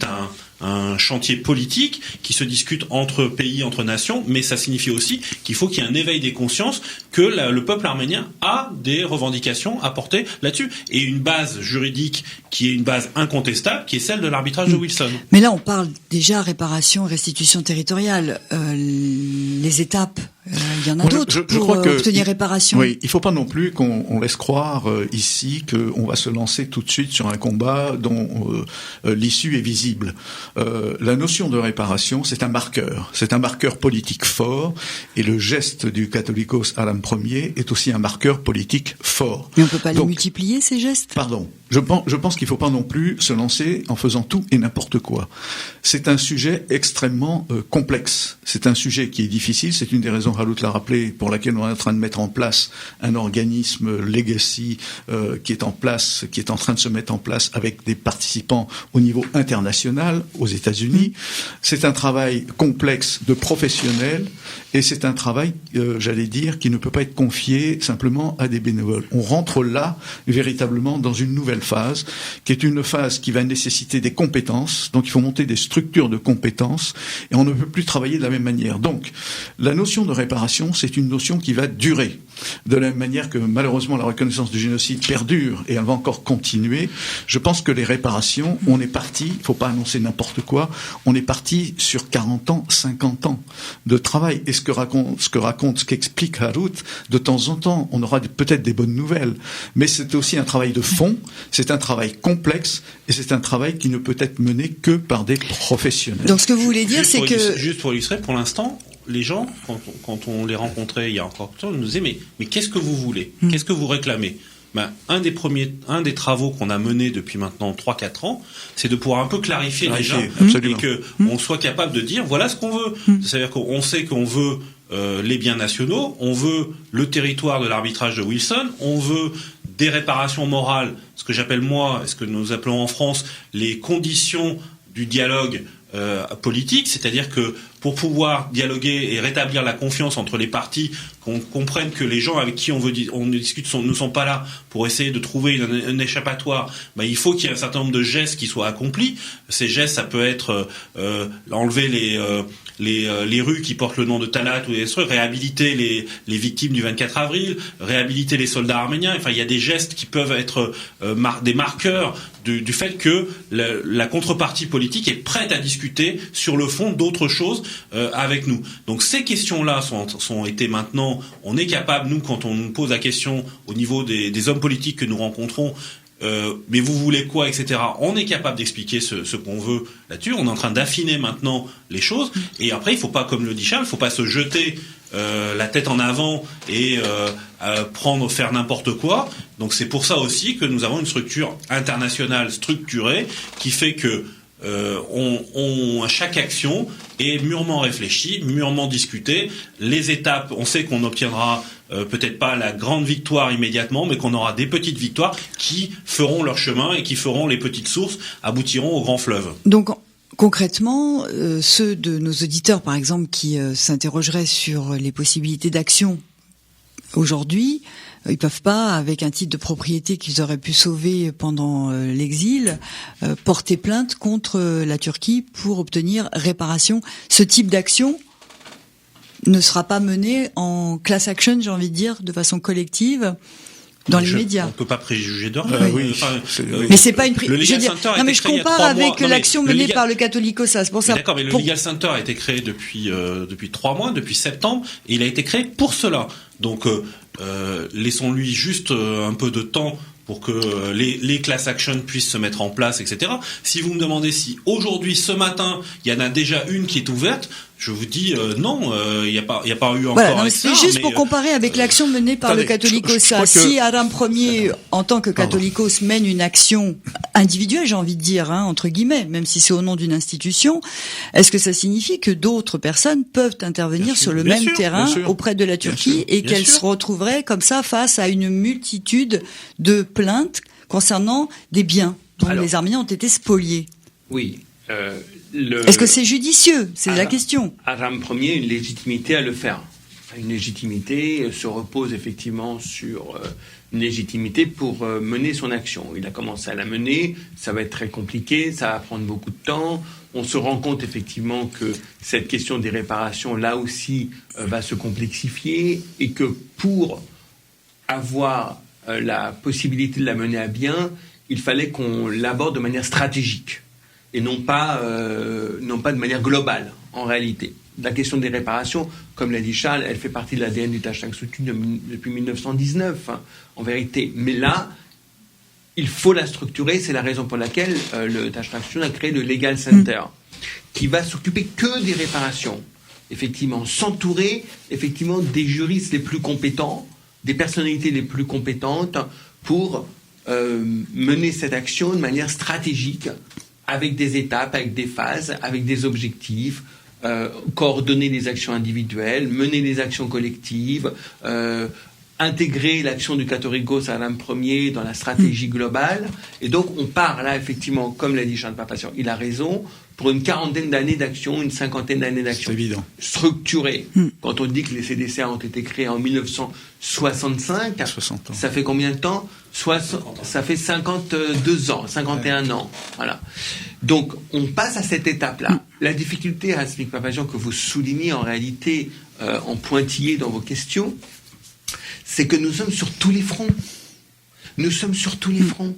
un chantier politique qui se discute entre pays, entre nations, mais ça signifie aussi qu'il faut qu'il y ait un éveil des consciences, que le peuple arménien a des revendications à porter là-dessus, et une base juridique qui est une base incontestable, qui est celle de l'arbitrage de Wilson. Mais là, on parle déjà réparation, restitution territoriale. Les étapes, il y en a d'autres pour obtenir réparation. Oui, il ne faut pas non plus qu'on laisse croire ici qu'on va se lancer tout de suite sur un combat dont l'issue est visible. La notion de réparation, c'est un marqueur politique fort, et le geste du Catholicos Aram Ier est aussi un marqueur politique fort. Mais on ne peut pas les multiplier, ces gestes ? Pardon. Je pense qu'il ne faut pas non plus se lancer en faisant tout et n'importe quoi. C'est un sujet extrêmement complexe. C'est un sujet qui est difficile. C'est une des raisons, Khalout l'a rappelé, pour laquelle on est en train de mettre en place un organisme Legacy qui est en train de se mettre en place avec des participants au niveau international aux États-Unis. C'est un travail complexe de professionnels, et c'est un travail, j'allais dire, qui ne peut pas être confié simplement à des bénévoles. On rentre là véritablement dans une nouvelle phase, qui est une phase qui va nécessiter des compétences. Donc il faut monter des structures de compétences, et on ne peut plus travailler de la même manière. Donc la notion de réparation, c'est une notion qui va durer. De la même manière que malheureusement la reconnaissance du génocide perdure, et elle va encore continuer. Je pense que les réparations, on est parti, il ne faut pas annoncer n'importe quoi, on est parti sur 40 ans, 50 ans de travail. Et ce qu'explique Khalout, de temps en temps, on aura peut-être des bonnes nouvelles, mais c'est aussi un travail de fond, c'est un travail complexe, et c'est un travail qui ne peut être mené que par des professionnels. Donc ce que vous voulez dire, c'est que... Juste pour illustrer, pour l'instant, les gens, quand on les rencontrait il y a encore temps, ils nous disaient mais qu'est-ce que vous voulez ? Qu'est-ce que vous réclamez ? Un des travaux qu'on a mené depuis maintenant 3-4 ans, c'est de pouvoir un peu clarifier déjà, et que on soit capable de dire voilà ce qu'on veut. C'est-à-dire qu'on sait qu'on veut les biens nationaux, on veut le territoire de l'arbitrage de Wilson, on veut des réparations morales, ce que j'appelle moi, ce que nous appelons en France les conditions du dialogue politique, c'est-à-dire que pour pouvoir dialoguer et rétablir la confiance entre les partis, qu'on comprenne que les gens avec qui on discute ne sont pas là pour essayer de trouver un échappatoire, il faut qu'il y ait un certain nombre de gestes qui soient accomplis. Ces gestes, ça peut être enlever les rues qui portent le nom de Talat ou des trucs, réhabiliter les victimes du 24 avril, réhabiliter les soldats arméniens. Enfin, il y a des gestes qui peuvent être des marqueurs du fait que la contrepartie politique est prête à discuter sur le fond d'autres choses avec nous. Donc ces questions-là sont été maintenant, on est capable, nous, quand on nous pose la question au niveau des hommes politiques que nous rencontrons, mais vous voulez quoi, etc. On est capable d'expliquer ce qu'on veut là-dessus. On est en train d'affiner maintenant les choses. Et après, il faut pas, comme le dit Charles, il faut pas se jeter la tête en avant et faire n'importe quoi. Donc c'est pour ça aussi que nous avons une structure internationale structurée qui fait que chaque action est mûrement réfléchie, mûrement discutée. Les étapes, on sait qu'on n'obtiendra peut-être pas la grande victoire immédiatement, mais qu'on aura des petites victoires qui feront leur chemin et qui feront les petites sources, aboutiront au grand fleuve. Donc concrètement, ceux de nos auditeurs, par exemple, qui s'interrogeraient sur les possibilités d'action aujourd'hui, ils peuvent pas, avec un titre de propriété qu'ils auraient pu sauver pendant l'exil, porter plainte contre la Turquie pour obtenir réparation. Ce type d'action ne sera pas mené en class action, j'ai envie de dire, de façon collective, dans les médias. On peut pas préjuger de rien. Oui. Mais c'est pas une Le Legal Center a été je créé il y a compare 3 avec mois. l'action menée par le Catholicos. C'est pour ça. D'accord, mais le Legal Center a été créé depuis 3 mois, depuis septembre, et il a été créé pour cela. Donc laissons-lui juste un peu de temps pour que les class actions puissent se mettre en place, etc. Si vous me demandez si aujourd'hui, ce matin, il y en a déjà une qui est ouverte, je vous dis non, il n'y a pas eu encore. Voilà, c'est juste pour comparer avec l'action menée par le Catholicos. Si Aram Ier, en tant que Catholicos, mène une action individuelle, j'ai envie de dire, entre guillemets, même si c'est au nom d'une institution, est-ce que ça signifie que d'autres personnes peuvent intervenir sur le même terrain auprès de la Turquie et qu'elles se retrouveraient comme ça face à une multitude de plaintes concernant des biens dont les Arméniens ont été spoliés? Oui. Est-ce que c'est judicieux? C'est la question. Aram Ier a une légitimité à le faire. Une légitimité se repose effectivement sur une légitimité pour mener son action. Il a commencé à la mener, ça va être très compliqué, ça va prendre beaucoup de temps. On se rend compte effectivement que cette question des réparations, là aussi, va se complexifier et que pour avoir la possibilité de la mener à bien, il fallait qu'on l'aborde de manière stratégique et non pas de manière globale, en réalité. La question des réparations, comme l'a dit Charles, elle fait partie de l'ADN du Tâche Taksouti depuis 1919, en vérité. Mais là, il faut la structurer. C'est la raison pour laquelle le Tâche Taksouti a créé le Legal Center, qui va s'occuper que des réparations. Effectivement, s'entourer effectivement des juristes les plus compétents, des personnalités les plus compétentes pour mener cette action de manière stratégique, avec des étapes, avec des phases, avec des objectifs, coordonner les actions individuelles, mener les actions collectives, intégrer l'action du Catholicos à Aram Ier dans la stratégie globale. Et donc on part là, effectivement, comme l'a dit Charles Papassian, il a raison, pour une quarantaine d'années d'action, une cinquantaine d'années d'action. C'est évident. Structurée. Quand on dit que les CDCA ont été créés en 1965, 60 ans. Ça fait combien de temps? Ça fait 52 ans, 51 ans. Voilà. Donc, on passe à cette étape-là. La difficulté, Hasmik Papassian, que vous soulignez en réalité en pointillé dans vos questions, c'est que nous sommes sur tous les fronts. Nous sommes sur tous les fronts.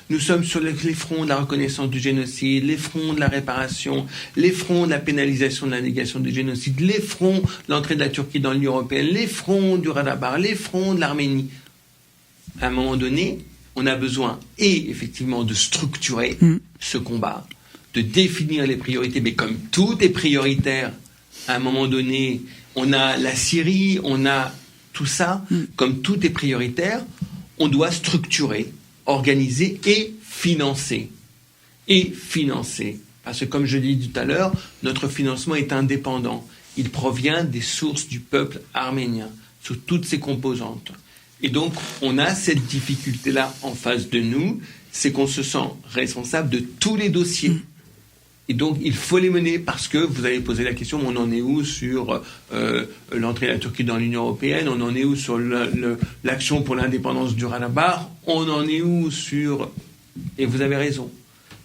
Nous sommes sur les fronts de la reconnaissance du génocide, les fronts de la réparation, les fronts de la pénalisation de la négation du génocide, les fronts de l'entrée de la Turquie dans l'Union européenne, les fronts du Radabar, les fronts de l'Arménie. À un moment donné, on a besoin, effectivement, de structurer ce combat, de définir les priorités, mais comme tout est prioritaire, à un moment donné, on a la Syrie, on a tout ça, comme tout est prioritaire, on doit structurer, organiser et financer. Parce que comme je l'ai dit tout à l'heure, notre financement est indépendant. Il provient des sources du peuple arménien, sous toutes ses composantes. Et donc, on a cette difficulté-là en face de nous, c'est qu'on se sent responsable de tous les dossiers. Et donc, il faut les mener parce que, vous avez posé la question, on en est où sur l'entrée de la Turquie dans l'Union européenne? On en est où sur l'action pour l'indépendance du Radabar? On en est où sur... Et vous avez raison.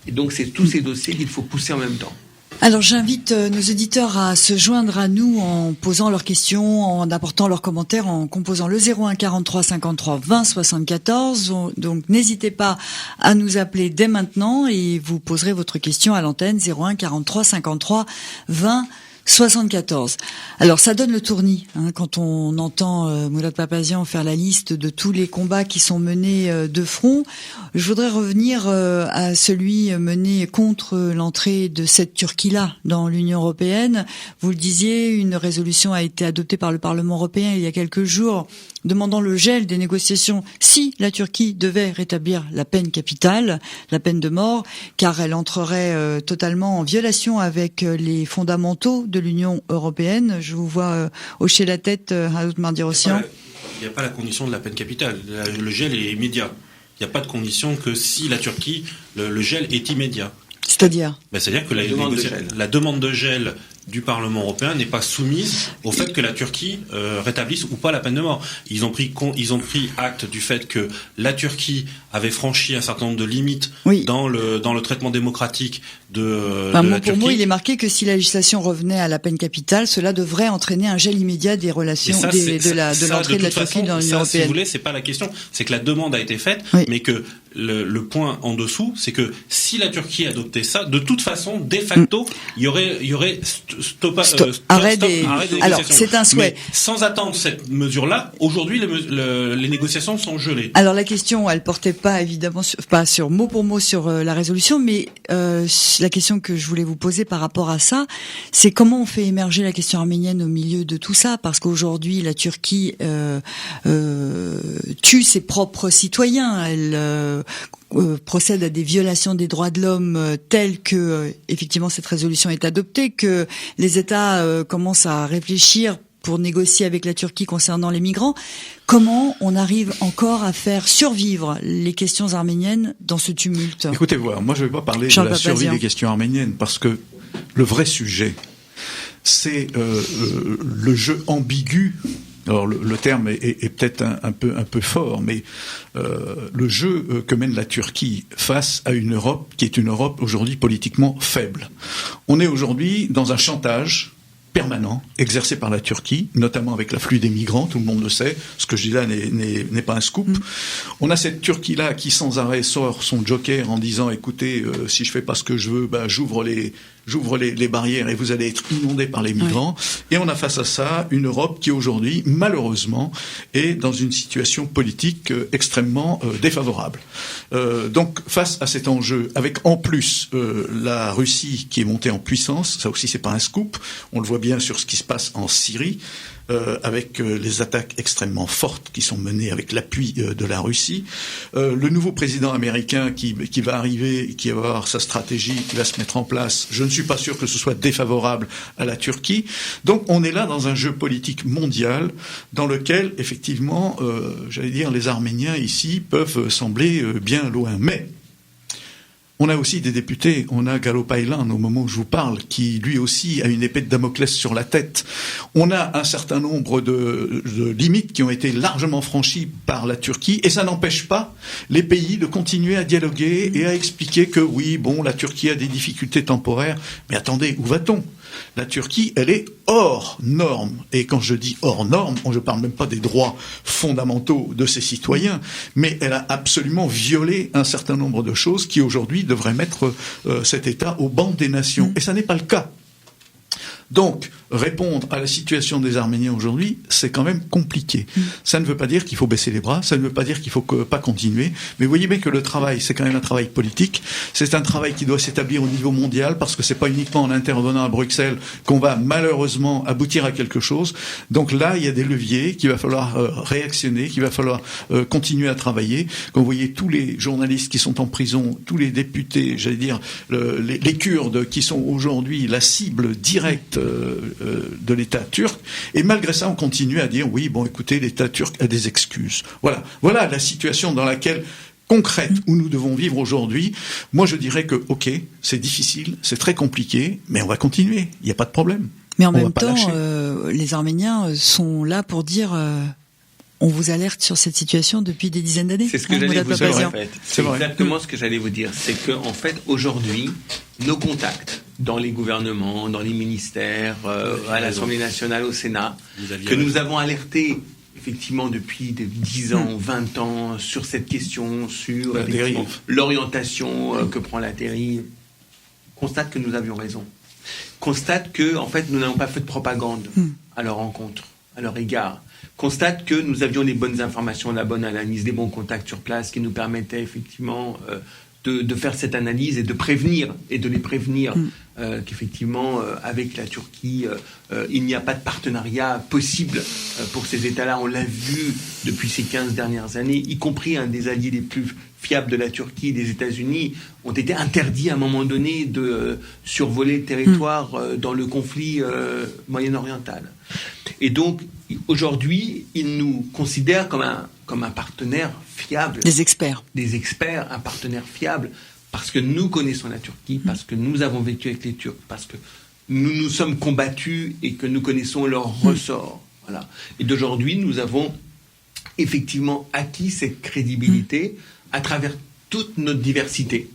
Et donc, c'est tous ces dossiers qu'il faut pousser en même temps. Alors j'invite nos auditeurs à se joindre à nous en posant leurs questions, en apportant leurs commentaires, en composant le 01 43 53 20 74. Donc n'hésitez pas à nous appeler dès maintenant et vous poserez votre question à l'antenne 01 43 53 20 74. Alors ça donne le tournis quand on entend Mourad Papazian faire la liste de tous les combats qui sont menés de front. Je voudrais revenir à celui mené contre l'entrée de cette Turquie-là dans l'Union européenne. Vous le disiez, une résolution a été adoptée par le Parlement européen il y a quelques jours demandant le gel des négociations si la Turquie devait rétablir la peine capitale, la peine de mort, car elle entrerait totalement en violation avec les fondamentaux de l'Union européenne. Je vous vois hocher la tête, Harout Mardirossian. Il n'y a pas la condition de la peine capitale. Le gel est immédiat. Il n'y a pas de condition que si la Turquie, le gel est immédiat. C'est-à-dire c'est-à-dire que la demande de gel du Parlement européen n'est pas soumise au fait que la Turquie rétablisse ou pas la peine de mort. Ils ont pris acte du fait que la Turquie avait franchi un certain nombre de limites dans le traitement démocratique de la Turquie. Pour moi, il est marqué que si la législation revenait à la peine capitale, cela devrait entraîner un gel immédiat des relations de l'entrée de la Turquie dans l'Union européenne. Si vous voulez, c'est pas la question. C'est que la demande a été faite, mais que le point en dessous, c'est que si la Turquie adoptait ça, de toute façon, de facto, il y aurait arrêt des négociations. Alors, c'est un souhait. Mais sans attendre cette mesure-là, aujourd'hui, les négociations sont gelées. Alors la question, elle portait pas évidemment pas sur mot pour mot sur la résolution, mais la question que je voulais vous poser par rapport à ça, c'est comment on fait émerger la question arménienne au milieu de tout ça, parce qu'aujourd'hui la Turquie tue ses propres citoyens, elle procède à des violations des droits de l'homme telles que effectivement cette résolution est adoptée, que les États commencent à réfléchir pour négocier avec la Turquie concernant les migrants. Comment on arrive encore à faire survivre les questions arméniennes dans ce tumulte ? Écoutez voir, moi je ne vais pas parler de la survie des questions arméniennes, parce que le vrai sujet, c'est le jeu ambigu. Alors le terme est peut-être un peu fort, mais le jeu que mène la Turquie face à une Europe qui est une Europe aujourd'hui politiquement faible. On est aujourd'hui dans un chantage permanent exercé par la Turquie, notamment avec l'afflux des migrants, tout le monde le sait, ce que je dis là n'est pas un scoop. On a cette Turquie-là qui sans arrêt sort son joker en disant écoutez, si je fais pas ce que je veux, j'ouvre les barrières et vous allez être inondés par les migrants. Oui. Et on a face à ça une Europe qui aujourd'hui, malheureusement, est dans une situation politique extrêmement défavorable. Donc face à cet enjeu, avec en plus la Russie qui est montée en puissance, ça aussi c'est pas un scoop, on le voit bien sur ce qui se passe en Syrie, avec les attaques extrêmement fortes qui sont menées avec l'appui de la Russie. Le nouveau président américain qui va arriver, qui va avoir sa stratégie, qui va se mettre en place, je ne suis pas sûr que ce soit défavorable à la Turquie. Donc on est là dans un jeu politique mondial dans lequel, effectivement, les Arméniens ici peuvent sembler bien loin. Mais on a aussi des députés, on a Galo Paylan au moment où je vous parle, qui lui aussi a une épée de Damoclès sur la tête. On a un certain nombre de limites qui ont été largement franchies par la Turquie, et ça n'empêche pas les pays de continuer à dialoguer et à expliquer que oui, bon, la Turquie a des difficultés temporaires, mais attendez, où va-t-on ? La Turquie, elle est hors norme. Et quand je dis hors norme, je ne parle même pas des droits fondamentaux de ses citoyens, mais elle a absolument violé un certain nombre de choses qui aujourd'hui devraient mettre cet État au banc des nations. Et ça n'est pas le cas. Donc, répondre à la situation des Arméniens aujourd'hui, c'est quand même compliqué. Ça ne veut pas dire qu'il faut baisser les bras, ça ne veut pas dire qu'il faut pas continuer, mais vous voyez bien que le travail, c'est quand même un travail politique, c'est un travail qui doit s'établir au niveau mondial, parce que c'est pas uniquement en intervenant à Bruxelles qu'on va malheureusement aboutir à quelque chose. Donc là, il y a des leviers qu'il va falloir réactionner, qu'il va falloir continuer à travailler. Quand vous voyez tous les journalistes qui sont en prison, tous les députés, les Kurdes qui sont aujourd'hui la cible directe de l'État turc, et malgré ça on continue à dire oui, bon écoutez, l'État turc a des excuses. Voilà la situation dans laquelle concrète où nous devons vivre aujourd'hui. Moi je dirais que ok, c'est difficile, c'est très compliqué, mais on va continuer, il n'y a pas de problème. Mais en même temps, les Arméniens sont là pour dire on vous alerte sur cette situation depuis des dizaines d'années. C'est ce que j'allais vous dire en fait. C'est exactement ce que j'allais vous dire. C'est que en fait aujourd'hui, nos contacts dans les gouvernements, dans les ministères, à l'Assemblée nationale, au Sénat, que nous avons alerté effectivement depuis 10 ans, 20 ans sur cette question, sur l'orientation que prend la dérive, constate que nous avions raison. Constate que en fait nous n'avons pas fait de propagande à leur encontre, à leur égard. Constate que nous avions les bonnes informations, la bonne analyse, les bons contacts sur place qui nous permettaient effectivement de faire cette analyse et de prévenir et de les prévenir qu'effectivement avec la Turquie il n'y a pas de partenariat possible pour ces États-là. On l'a vu depuis ces 15 dernières années, y compris un des alliés les plus fiables de la Turquie, des États-Unis, ont été interdits à un moment donné de survoler le territoire dans le conflit moyen-oriental. Et donc aujourd'hui, ils nous considèrent comme un partenaire fiable. Des experts, un partenaire fiable, parce que nous connaissons la Turquie, parce que nous avons vécu avec les Turcs, parce que nous nous sommes combattus et que nous connaissons leurs ressorts. Voilà. Et d'aujourd'hui, nous avons effectivement acquis cette crédibilité à travers toute notre diversité.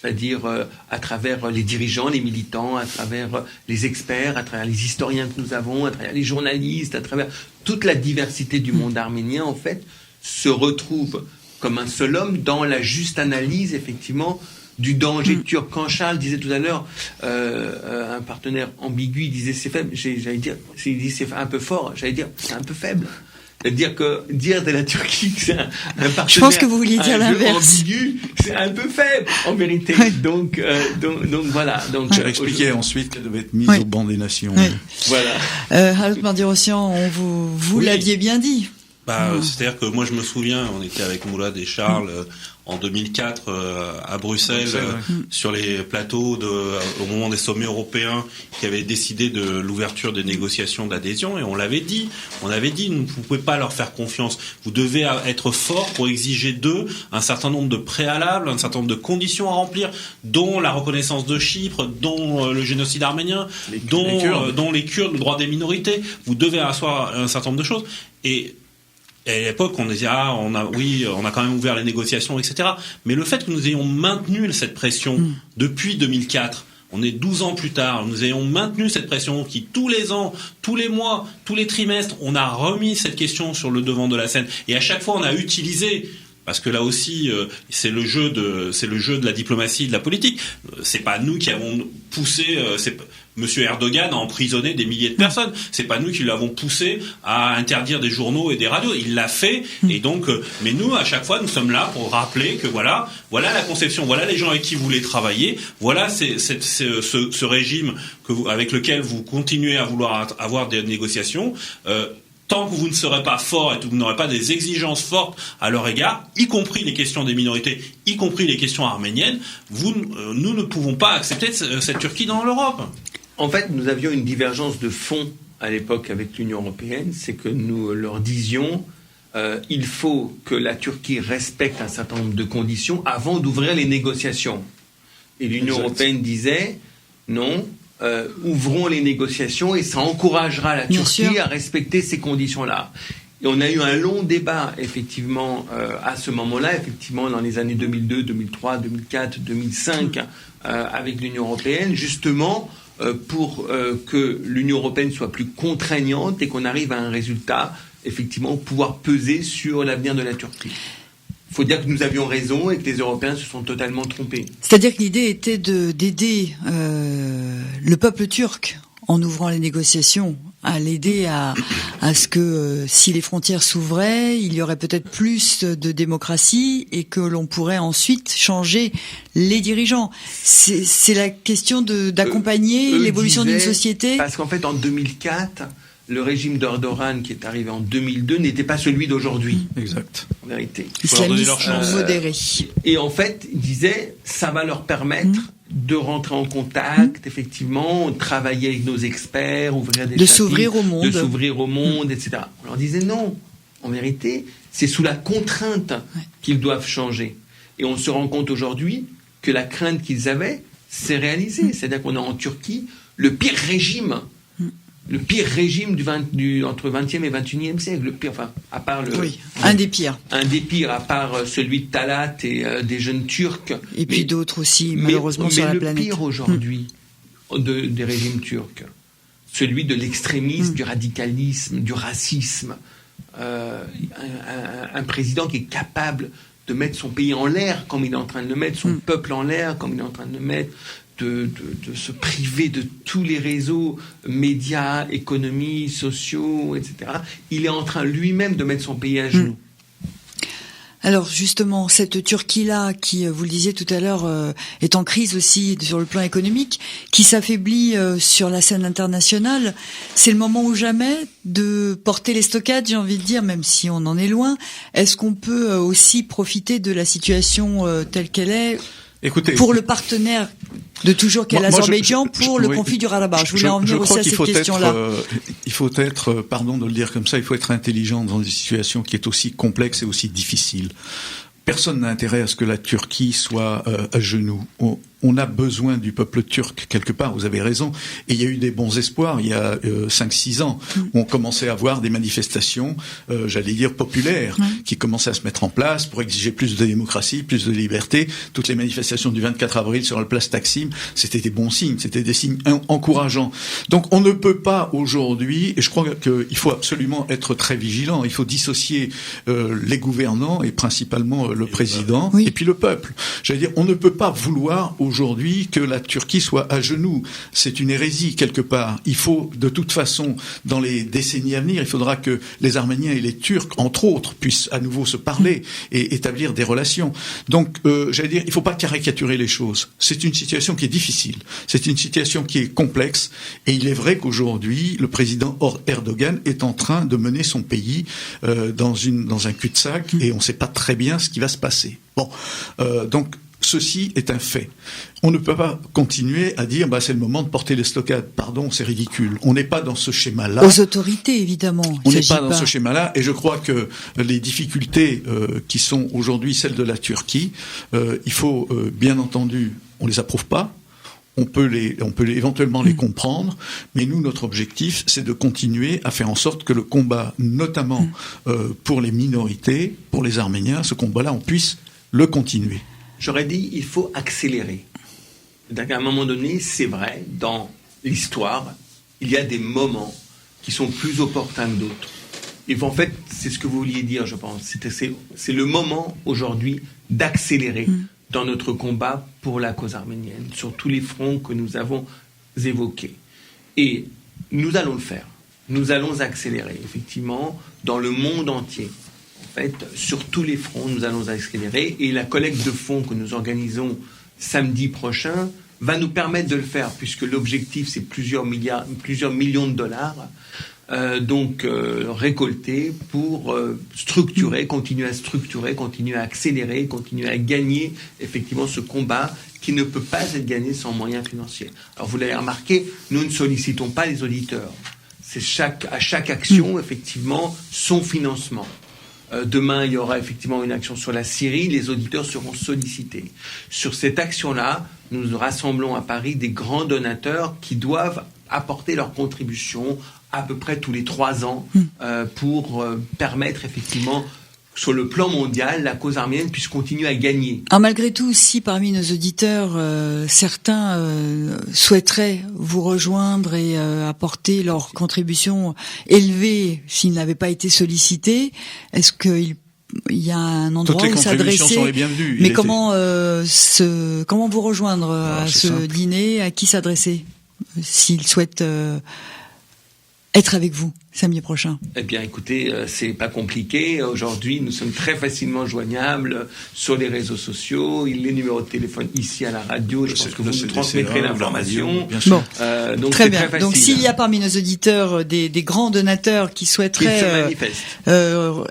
C'est-à-dire à travers les dirigeants, les militants, à travers les experts, à travers les historiens que nous avons, à travers les journalistes, à travers toute la diversité du monde arménien, en fait, se retrouve comme un seul homme dans la juste analyse, effectivement, du danger turc. Quand Charles disait tout à l'heure, un partenaire ambigu, il disait c'est faible, j'allais dire, s'il dit c'est un peu fort, j'allais dire c'est un peu faible. C'est-à-dire que dire de la Turquie que c'est un partenaire, je pense que vous vouliez dire l'inverse, ambigu, c'est un peu faible en vérité. Oui. Donc voilà. Donc j'ai expliqué ensuite qu'elle devait être mise Oui. au banc des nations. Oui. Voilà. Harold Mardirosyan, vous Oui. l'aviez bien dit. C'est-à-dire que moi je me souviens, on était avec Moulad et Charles en 2004 à Bruxelles, sur les plateaux au moment des sommets européens qui avaient décidé de l'ouverture des négociations d'adhésion, et on avait dit, vous ne pouvez pas leur faire confiance, vous devez être fort pour exiger d'eux un certain nombre de préalables, un certain nombre de conditions à remplir, dont la reconnaissance de Chypre, dont le génocide arménien, dont les Kurdes, le droit des minorités. Vous devez asseoir un certain nombre de choses. Et à l'époque, on disait on a quand même ouvert les négociations, etc. Mais le fait que nous ayons maintenu cette pression depuis 2004, on est 12 ans plus tard, nous ayons maintenu cette pression qui tous les ans, tous les mois, tous les trimestres, on a remis cette question sur le devant de la scène. Et à chaque fois, on a utilisé, parce que là aussi, c'est le jeu de la diplomatie, de la politique. C'est pas nous qui avons poussé. Monsieur Erdogan a emprisonné des milliers de personnes. C'est pas nous qui l'avons poussé à interdire des journaux et des radios. Il l'a fait. Et donc, mais nous, à chaque fois, nous sommes là pour rappeler que voilà la conception, voilà les gens avec qui vous voulez travailler, voilà ce régime avec lequel vous continuez à vouloir avoir des négociations. Tant que vous ne serez pas fort et que vous n'aurez pas des exigences fortes à leur égard, y compris les questions des minorités, y compris les questions arméniennes, nous ne pouvons pas accepter cette Turquie dans l'Europe. En fait, nous avions une divergence de fond à l'époque avec l'Union européenne, c'est que nous leur disions il faut que la Turquie respecte un certain nombre de conditions avant d'ouvrir les négociations. Et l'Union européenne disait non, ouvrons les négociations et ça encouragera la Turquie à respecter ces conditions-là. Et on a eu un long débat, effectivement, à ce moment-là, effectivement, dans les années 2002, 2003, 2004, 2005, avec l'Union européenne, justement, pour que l'Union européenne soit plus contraignante et qu'on arrive à un résultat, effectivement, pouvoir peser sur l'avenir de la Turquie. Il faut dire que nous avions raison et que les Européens se sont totalement trompés. C'est-à-dire que l'idée était d'aider le peuple turc en ouvrant les négociations, à l'aider à ce que si les frontières s'ouvraient, il y aurait peut-être plus de démocratie et que l'on pourrait ensuite changer les dirigeants. C'est la question d'accompagner l'évolution d'une société. Parce qu'en fait, en 2004, le régime d'Erdogan qui est arrivé en 2002 n'était pas celui d'aujourd'hui. Exact. En vérité. Islamiste modéré. Et en fait, il disait, ça va leur permettre de rentrer en contact, effectivement, travailler avec nos experts, ouvrir des chapitres, s'ouvrir au monde. De s'ouvrir au monde, etc. On leur disait non. En vérité, c'est sous la contrainte qu'ils doivent changer. Et on se rend compte aujourd'hui que la crainte qu'ils avaient s'est réalisée. C'est-à-dire qu'on a en Turquie le pire régime entre 20e et 21e siècle, le pire, enfin, à part un des pires. Un des pires, à part celui de Talat et des jeunes Turcs. Et puis d'autres aussi, malheureusement, sur la planète. Mais le pire aujourd'hui des régimes turcs, celui de l'extrémisme, du radicalisme, du racisme, un président qui est capable de mettre son pays en l'air comme il est en train de le mettre, son peuple en l'air comme il est en train de le mettre, de se priver de tous les réseaux, médias, économies, sociaux, etc. Il est en train lui-même de mettre son pays à genoux. Alors justement, cette Turquie-là, qui, vous le disiez tout à l'heure, est en crise aussi sur le plan économique, qui s'affaiblit sur la scène internationale, c'est le moment ou jamais de porter les stockades, j'ai envie de dire, même si on en est loin. Est-ce qu'on peut aussi profiter de la situation telle qu'elle est? Écoutez, pour le partenaire de toujours qu'est l'Azerbaïdjan, pour le conflit du Karabakh. Je voulais en venir aussi à cette question-là. Il faut être, pardon de le dire comme ça, il faut être intelligent dans une situation qui est aussi complexe et aussi difficile. Personne n'a intérêt à ce que la Turquie soit à genoux. On a besoin du peuple turc quelque part, vous avez raison. Et il y a eu des bons espoirs il y a 5-6 ans. Où on commençait à voir des manifestations, j'allais dire populaires, qui commençaient à se mettre en place pour exiger plus de démocratie, plus de liberté. Toutes les manifestations du 24 avril sur la place Taksim, c'était des bons signes, c'était des signes encourageants. Donc on ne peut pas aujourd'hui, et je crois qu'il faut absolument être très vigilant, il faut dissocier les gouvernants et principalement entre le président Oui. et puis le peuple. J'allais dire, on ne peut pas vouloir aujourd'hui que la Turquie soit à genoux. C'est une hérésie quelque part. Il faut, de toute façon, dans les décennies à venir, il faudra que les Arméniens et les Turcs, entre autres, puissent à nouveau se parler et établir des relations. Donc, j'allais dire, il ne faut pas caricaturer les choses. C'est une situation qui est difficile. C'est une situation qui est complexe. Et il est vrai qu'aujourd'hui, le président Erdogan est en train de mener son pays dans un cul-de-sac et on ne sait pas très bien ce qui va se passer. Bon, donc ceci est un fait. On ne peut pas continuer à dire c'est le moment de porter les stockades. Pardon, c'est ridicule. On n'est pas dans ce schéma-là. Aux autorités, évidemment. On n'est pas dans ce schéma-là, et je crois que les difficultés qui sont aujourd'hui celles de la Turquie, il faut bien entendu, on les approuve pas. On peut éventuellement les comprendre, mais nous, notre objectif, c'est de continuer à faire en sorte que le combat, notamment pour les minorités, pour les Arméniens, ce combat-là, on puisse le continuer. J'aurais dit, il faut accélérer. À un moment donné, c'est vrai, dans l'histoire, il y a des moments qui sont plus opportuns que d'autres. Et en fait, c'est ce que vous vouliez dire, je pense. C'est le moment, aujourd'hui, d'accélérer dans notre combat pour la cause arménienne, sur tous les fronts que nous avons évoqués. Et nous allons le faire. Nous allons accélérer, effectivement, dans le monde entier. En fait, sur tous les fronts, nous allons accélérer. Et la collecte de fonds que nous organisons samedi prochain va nous permettre de le faire, puisque l'objectif, c'est plusieurs millions de dollars. Récolter pour structurer, continuer à accélérer, continuer à gagner effectivement ce combat qui ne peut pas être gagné sans moyens financiers. Alors vous l'avez remarqué, nous ne sollicitons pas les auditeurs. C'est à chaque action effectivement son financement. Demain, il y aura effectivement une action sur la Syrie, les auditeurs seront sollicités. Sur cette action-là, nous rassemblons à Paris des grands donateurs qui doivent apporter leur contribution à peu près tous les 3 ans pour permettre effectivement, sur le plan mondial, la cause arménienne puisse continuer à gagner. Alors malgré tout, si parmi nos auditeurs, certains souhaiteraient vous rejoindre et apporter leur contribution élevée s'ils n'avaient pas été sollicités, est-ce qu'il y a un endroit où s'adresser? Toutes les contributions sont les bienvenues. Mais comment vous rejoindre à ce dîner? À qui s'adresser s'ils souhaitent être avec vous samedi prochain? Eh bien, écoutez, c'est pas compliqué. Aujourd'hui, nous sommes très facilement joignables sur les réseaux sociaux. Les numéros de téléphone ici à la radio. Je pense que vous nous transmettrez l'information. Bien sûr. Donc très bien. Donc, s'il y a parmi nos auditeurs des grands donateurs qui souhaiteraient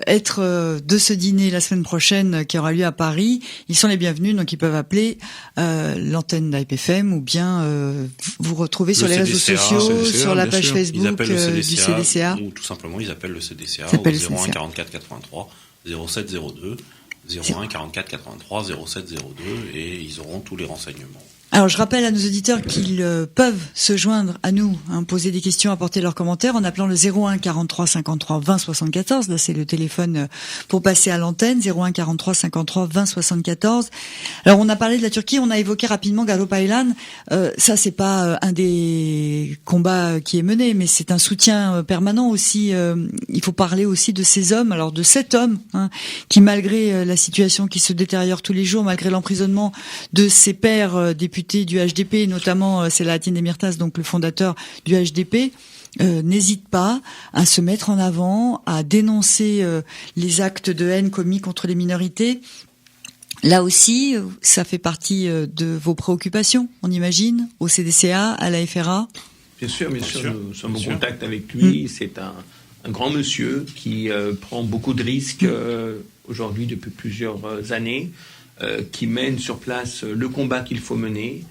être de ce dîner la semaine prochaine qui aura lieu à Paris, ils sont les bienvenus. Donc, ils peuvent appeler l'antenne d'APFM ou bien vous retrouver sur les réseaux sociaux, sur la page Facebook du CDCA. Ou tout simplement, ils appellent le CDCA au 01 44 83 07 02, 01 44 83 07 02, et ils auront tous les renseignements. Alors, je rappelle à nos auditeurs qu'ils peuvent se joindre à nous, poser des questions, apporter leurs commentaires en appelant le 01 43 53 20 74. Là, c'est le téléphone pour passer à l'antenne, 01 43 53 20 74. Alors, on a parlé de la Turquie, on a évoqué rapidement Galopaylan. Ça, c'est pas un des combats qui est mené, mais c'est un soutien permanent aussi. Il faut parler aussi de ces hommes, alors de 7 hommes, qui malgré la situation qui se détériore tous les jours, malgré l'emprisonnement de ses pairs députés du HDP, notamment Selahattin Demirtas, donc le fondateur du HDP, n'hésite pas à se mettre en avant, à dénoncer les actes de haine commis contre les minorités. Là aussi, ça fait partie de vos préoccupations, on imagine, au CDCA, à la FRA. Bien sûr, nous sommes en contact avec lui. C'est un grand monsieur qui prend beaucoup de risques aujourd'hui depuis plusieurs années. Qui mène sur place le combat qu'il faut mener.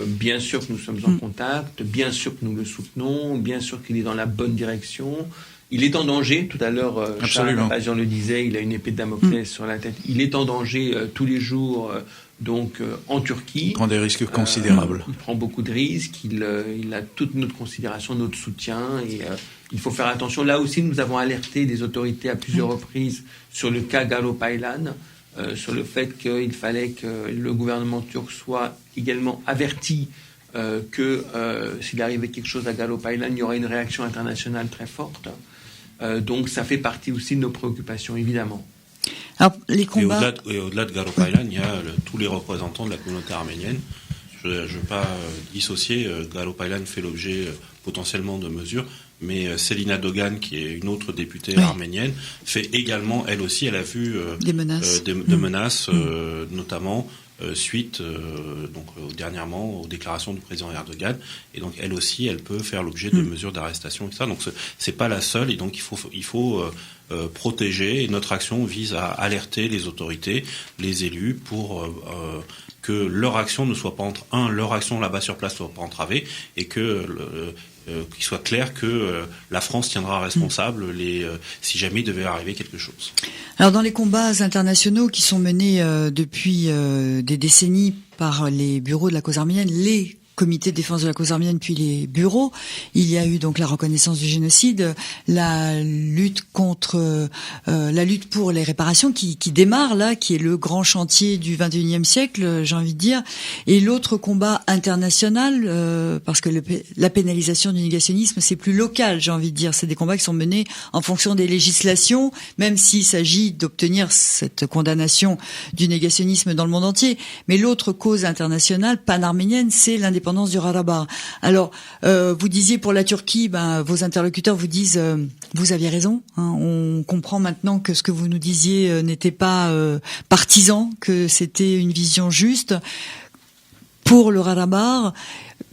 Bien sûr que nous sommes en contact, bien sûr que nous le soutenons, bien sûr qu'il est dans la bonne direction. Il est en danger, tout à l'heure, Charles Pazian le disait, il a une épée de Damoclès sur la tête. Il est en danger tous les jours en Turquie. Il prend des risques considérables. Il prend beaucoup de risques, il a toute notre considération, notre soutien, et il faut faire attention. Là aussi, nous avons alerté des autorités à plusieurs reprises sur le cas Galopaylan, sur le fait qu'il fallait que le gouvernement turc soit également averti que s'il arrivait quelque chose à Galopaylan, il y aurait une réaction internationale très forte. Donc ça fait partie aussi de nos préoccupations, évidemment. Alors, les combats... Et au-delà de Garo Paylan, il y a tous les représentants de la communauté arménienne. Je ne veux pas dissocier. Garo Paylan fait l'objet potentiellement de mesures, mais Selina Dogan, qui est une autre députée arménienne, fait également, elle aussi, elle a vu des menaces, menaces notamment suite dernièrement aux déclarations du président Erdogan, et donc elle aussi, elle peut faire l'objet de mesures d'arrestation, etc. Donc c'est pas la seule, et donc il faut protéger, et notre action vise à alerter les autorités, les élus, pour que leur action ne soit pas leur action là-bas sur place soit pas entravée, et que qu'il soit clair que la France tiendra responsable si jamais il devait arriver quelque chose. Alors dans les combats internationaux qui sont menés depuis des décennies par les bureaux de la cause arménienne, les comités de défense de la cause arménienne, puis les bureaux, il y a eu donc la reconnaissance du génocide, la lutte contre la lutte pour les réparations qui démarre là, qui est le grand chantier du XXIe siècle, j'ai envie de dire, et l'autre combat international, parce que la pénalisation du négationnisme, c'est plus local, j'ai envie de dire, c'est des combats qui sont menés en fonction des législations, même s'il s'agit d'obtenir cette condamnation du négationnisme dans le monde entier, mais l'autre cause internationale pan-arménienne, c'est l'indépendance du Haut-Karabakh. Alors, vous disiez pour la Turquie, vos interlocuteurs vous disent, vous aviez raison. On comprend maintenant que ce que vous nous disiez n'était pas partisan, que c'était une vision juste. Pour le Haut-Karabakh,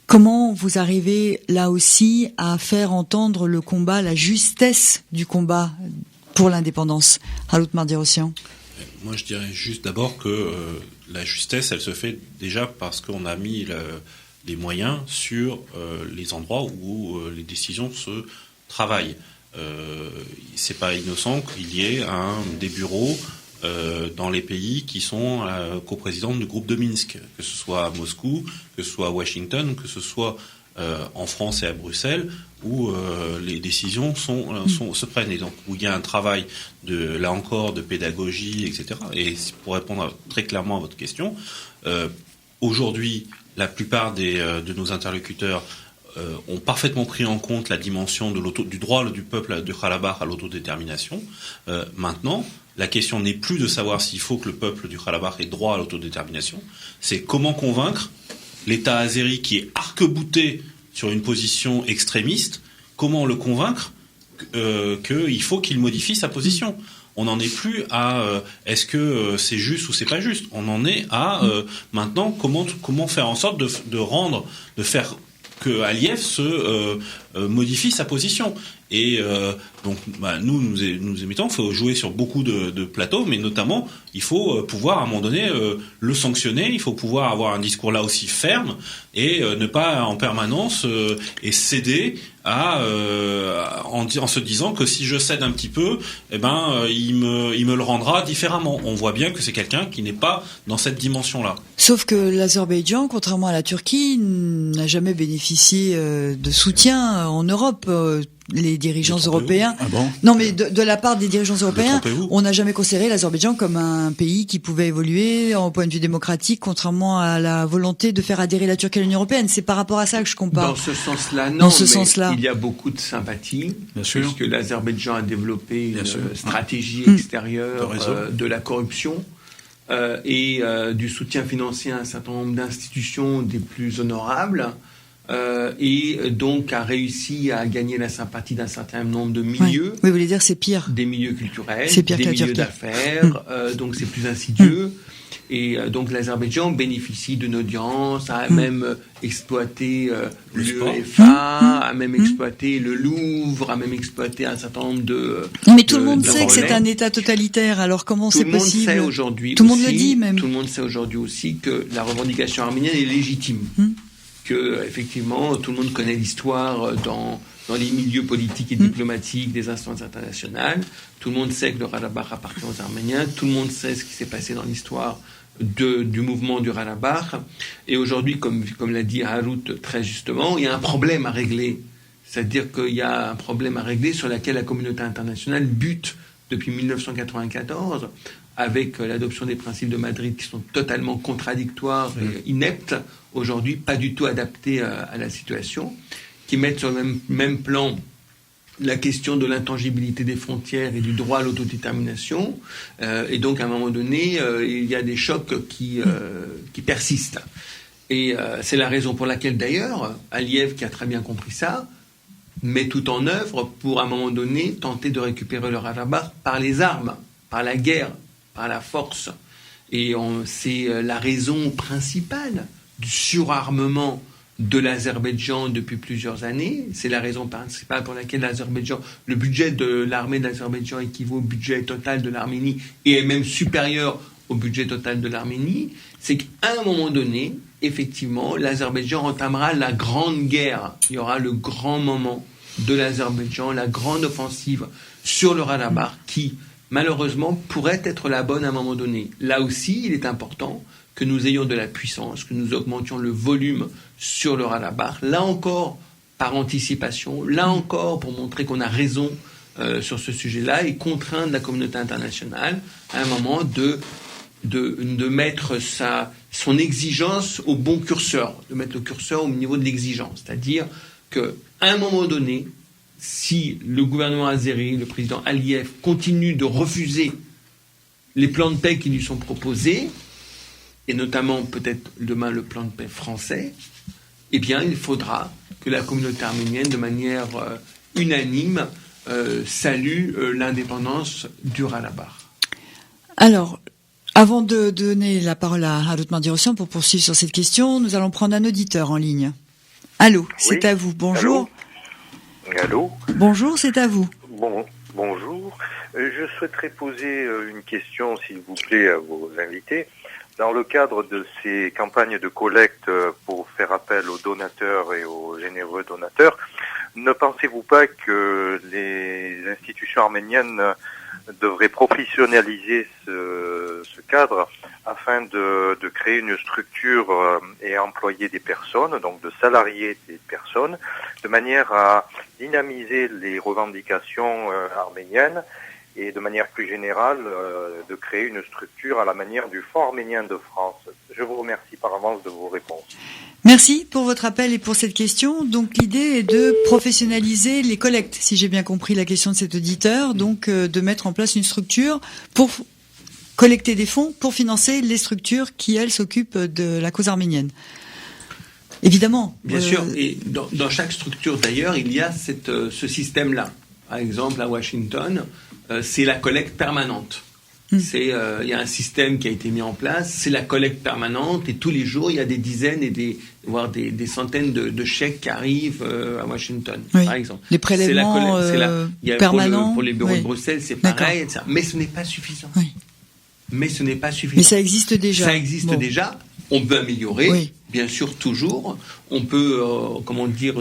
comment vous arrivez là aussi à faire entendre le combat, la justesse du combat pour l'indépendance, Harut Mardirosyan? Moi, je dirais juste d'abord que la justesse, elle se fait déjà parce qu'on a mis les moyens sur les endroits où les décisions se travaillent. C'est pas innocent qu'il y ait des bureaux dans les pays qui sont coprésidents du groupe de Minsk, que ce soit à Moscou, que ce soit à Washington, que ce soit en France et à Bruxelles, où les décisions se prennent, et donc où il y a un travail là encore de pédagogie, etc. Et pour répondre très clairement à votre question, aujourd'hui, la plupart de nos interlocuteurs ont parfaitement pris en compte la dimension du droit du peuple du Karabakh à l'autodétermination. Maintenant, la question n'est plus de savoir s'il faut que le peuple du Karabakh ait droit à l'autodétermination, c'est comment convaincre l'État azéri qui est arc-bouté sur une position extrémiste, comment le convaincre qu'il faut qu'il modifie sa position. On n'en est plus à est-ce que c'est juste ou c'est pas juste. On en est à maintenant comment faire en sorte de faire que Aliyev se modifie sa position. Et donc nous émettons, il faut jouer sur beaucoup de plateaux, mais notamment il faut pouvoir à un moment donné le sanctionner, il faut pouvoir avoir un discours là aussi ferme et ne pas en permanence et céder en se disant que si je cède un petit peu, il me le rendra différemment. On voit bien que c'est quelqu'un qui n'est pas dans cette dimension-là. Sauf que l'Azerbaïdjan, contrairement à la Turquie, n'a jamais bénéficié de soutien en Europe. Les dirigeants européens. Ah bon? Non, mais de la part des dirigeants européens, on n'a jamais considéré l'Azerbaïdjan comme un pays qui pouvait évoluer en point de vue démocratique, contrairement à la volonté de faire adhérer la Turquie à l'Union européenne. C'est par rapport à ça que je compare. Dans ce sens-là, non. Dans ce sens-là, il y a beaucoup de sympathie, bien sûr, puisque l'Azerbaïdjan a développé une stratégie extérieure de la corruption et du soutien financier à un certain nombre d'institutions des plus honorables. Et donc a réussi à gagner la sympathie d'un certain nombre de milieux. Oui, vous voulez dire c'est pire. Des milieux culturels, c'est pire des milieux d'affaires, donc c'est plus insidieux. Et donc l'Azerbaïdjan bénéficie d'une audience, a même exploité l'UEFA, a même exploité le Louvre, a même exploité un certain nombre de... Mais tout le monde sait que c'est un État totalitaire, alors comment c'est possible? Tout le monde sait aujourd'hui tout le monde le dit même. Tout le monde sait aujourd'hui aussi que la revendication arménienne est légitime. Que effectivement tout le monde connaît l'histoire dans les milieux politiques et diplomatiques des instances internationales. Tout le monde sait que le Karabakh appartient aux Arméniens. Tout le monde sait ce qui s'est passé dans l'histoire du mouvement du Karabakh. Et aujourd'hui, comme l'a dit Harut très justement, il y a un problème à régler. C'est-à-dire qu'il y a un problème à régler sur lequel la communauté internationale bute depuis 1994, avec l'adoption des principes de Madrid qui sont totalement contradictoires et ineptes, aujourd'hui pas du tout adaptés à la situation, qui mettent sur le même plan la question de l'intangibilité des frontières et du droit à l'autodétermination. Et donc, à un moment donné, il y a des chocs qui persistent. Et c'est la raison pour laquelle, d'ailleurs, Aliyev, qui a très bien compris ça, met tout en œuvre pour, à un moment donné, tenter de récupérer le Haut-Karabakh par les armes, par la guerre, par la force. Et c'est la raison principale du surarmement de l'Azerbaïdjan depuis plusieurs années. C'est la raison principale pour laquelle le budget de l'armée d'Azerbaïdjan équivaut au budget total de l'Arménie et est même supérieur au budget total de l'Arménie. C'est qu'à un moment donné, effectivement, l'Azerbaïdjan entamera la grande guerre. Il y aura le grand moment de l'Azerbaïdjan, la grande offensive sur le Haut-Karabakh qui, malheureusement, pourrait être la bonne à un moment donné. Là aussi, il est important que nous ayons de la puissance, que nous augmentions le volume sur le Haut-Karabakh, là encore par anticipation, là encore pour montrer qu'on a raison sur ce sujet-là et contraindre la communauté internationale à un moment de mettre son exigence au bon curseur, de mettre le curseur au niveau de l'exigence. C'est-à-dire qu'à un moment donné, si le gouvernement azéri, le président Aliyev, continue de refuser les plans de paix qui lui sont proposés, et notamment peut-être demain le plan de paix français, eh bien il faudra que la communauté arménienne, de manière unanime, salue l'indépendance du Haut-Karabakh. Alors, avant de donner la parole à Harut Mardirosyan pour poursuivre sur cette question, nous allons prendre un auditeur en ligne. Allô, c'est à vous. Bonjour. Allô. Bonjour, c'est à vous. Bonjour. Je souhaiterais poser une question, s'il vous plaît, à vos invités. Dans le cadre de ces campagnes de collecte pour faire appel aux donateurs et aux généreux donateurs, ne pensez-vous pas que les institutions arméniennes devraient professionnaliser ce cadre afin de créer une structure et employer des personnes, donc de salarier des personnes, de manière à dynamiser les revendications arméniennes et de manière plus générale de créer une structure à la manière du Fonds arménien de France. Je vous remercie par avance de vos réponses. Merci pour votre appel et pour cette question. Donc l'idée est de professionnaliser les collectes, si j'ai bien compris la question de cet auditeur, donc de mettre en place une structure pour collecter des fonds pour financer les structures qui, elles, s'occupent de la cause arménienne. Évidemment. Bien sûr, et dans chaque structure d'ailleurs, il y a ce système-là. Par exemple, à Washington, c'est la collecte permanente. Il y a un système qui a été mis en place, c'est la collecte permanente, et tous les jours, il y a des dizaines et voire des centaines de chèques qui arrivent à Washington, par exemple. Les prélèvements permanents. Pour les bureaux de Bruxelles, c'est pareil, etc. Mais ce n'est pas suffisant. Oui. Mais ce n'est pas suffisant. Mais ça existe déjà. Ça existe déjà. On peut améliorer, bien sûr, toujours. On peut,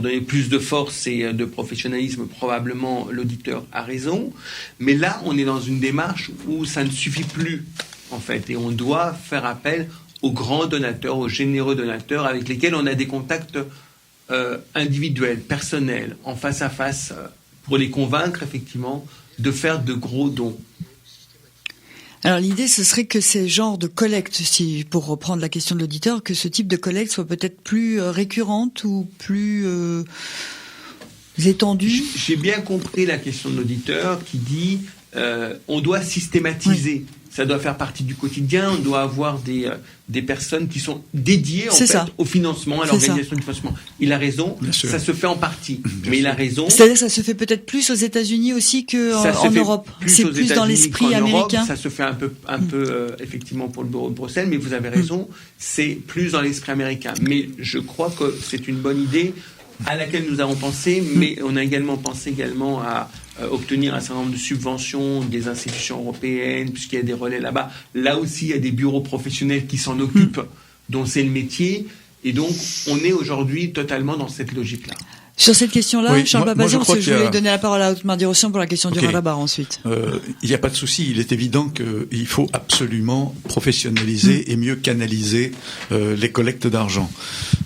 donner plus de force et de professionnalisme. Probablement, l'auditeur a raison. Mais là, on est dans une démarche où ça ne suffit plus, en fait. Et on doit faire appel aux grands donateurs, aux généreux donateurs avec lesquels on a des contacts individuels, personnels, en face à face, pour les convaincre, effectivement, de faire de gros dons. Alors l'idée, ce serait que ces genres de collectes, pour reprendre la question de l'auditeur, que ce type de collecte soit peut-être plus récurrente ou plus étendue. J'ai bien compris la question de l'auditeur qui dit on doit systématiser. Oui. Ça doit faire partie du quotidien. On doit avoir des personnes qui sont dédiées au financement, à l'organisation du financement. Il a raison. Ça se fait en partie, mais il a raison. C'est-à-dire, ça se fait peut-être plus aux États-Unis aussi qu'en Europe. C'est plus dans l'esprit américain. Ça se fait un peu effectivement pour le bureau de Bruxelles, mais vous avez raison. C'est plus dans l'esprit américain. Mais je crois que c'est une bonne idée à laquelle nous avons pensé, mais on a également pensé à obtenir un certain nombre de subventions des institutions européennes, puisqu'il y a des relais là-bas. Là aussi, il y a des bureaux professionnels qui s'en occupent, dont c'est le métier. Et donc, on est aujourd'hui totalement dans cette logique-là. Sur cette question-là, Charles Papazian, parce que je voulais donner la parole à Harut Mardirosyan pour la question du Haut-Karabakh ensuite. Il n'y a pas de souci. Il est évident qu'il faut absolument professionnaliser et mieux canaliser les collectes d'argent.